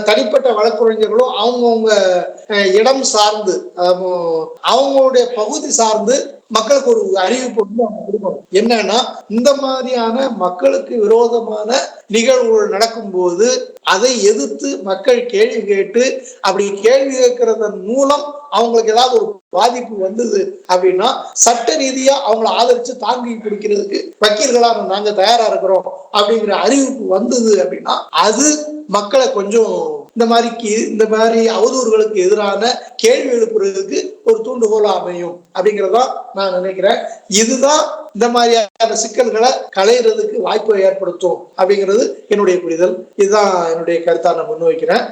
தனிப்பட்ட வழக்குரைஞர்களும் அவங்கவுங்க இடம் சார்ந்து அவங்களுடைய பகுதி சார்ந்து மக்களுக்கு ஒரு அறிவிப்பு வந்து அவங்க கொடுக்கணும். என்னன்னா இந்த மாதிரியான மக்களுக்கு விரோதமான நிகழ்வுகள் நடக்கும் போது அதை எதிர்த்து மக்கள் கேள்வி கேட்டு அப்படி கேள்வி கேட்கறதன் மூலம் அவங்களுக்கு ஏதாவது ஒரு பாதிப்பு வந்தது அப்படின்னா சட்ட ரீதியா அவங்களை ஆதரிச்சு தாங்கி பிடிக்கிறதுக்கு வக்கீல்களான நாங்க தயாரா இருக்கிறோம் அப்படிங்கிற அறிவிப்பு வந்தது அப்படின்னா அது மக்களை கொஞ்சம் இந்த மாதிரி அவதூறுகளுக்கு எதிரான கேள்வி எழுப்புறதுக்கு ஒரு தூண்டுகோலா அமையும் அப்படிங்கிறதா நான் நினைக்கிறேன். இதுதான் இந்த மாதிரியான சிக்கல்களை களையிறதுக்கு வாய்ப்பை ஏற்படுத்தும் அப்படிங்கிறது என்னுடைய புரிதல். இதுதான் என்னுடைய கருத்தா நான் முன்வைக்கிறேன்.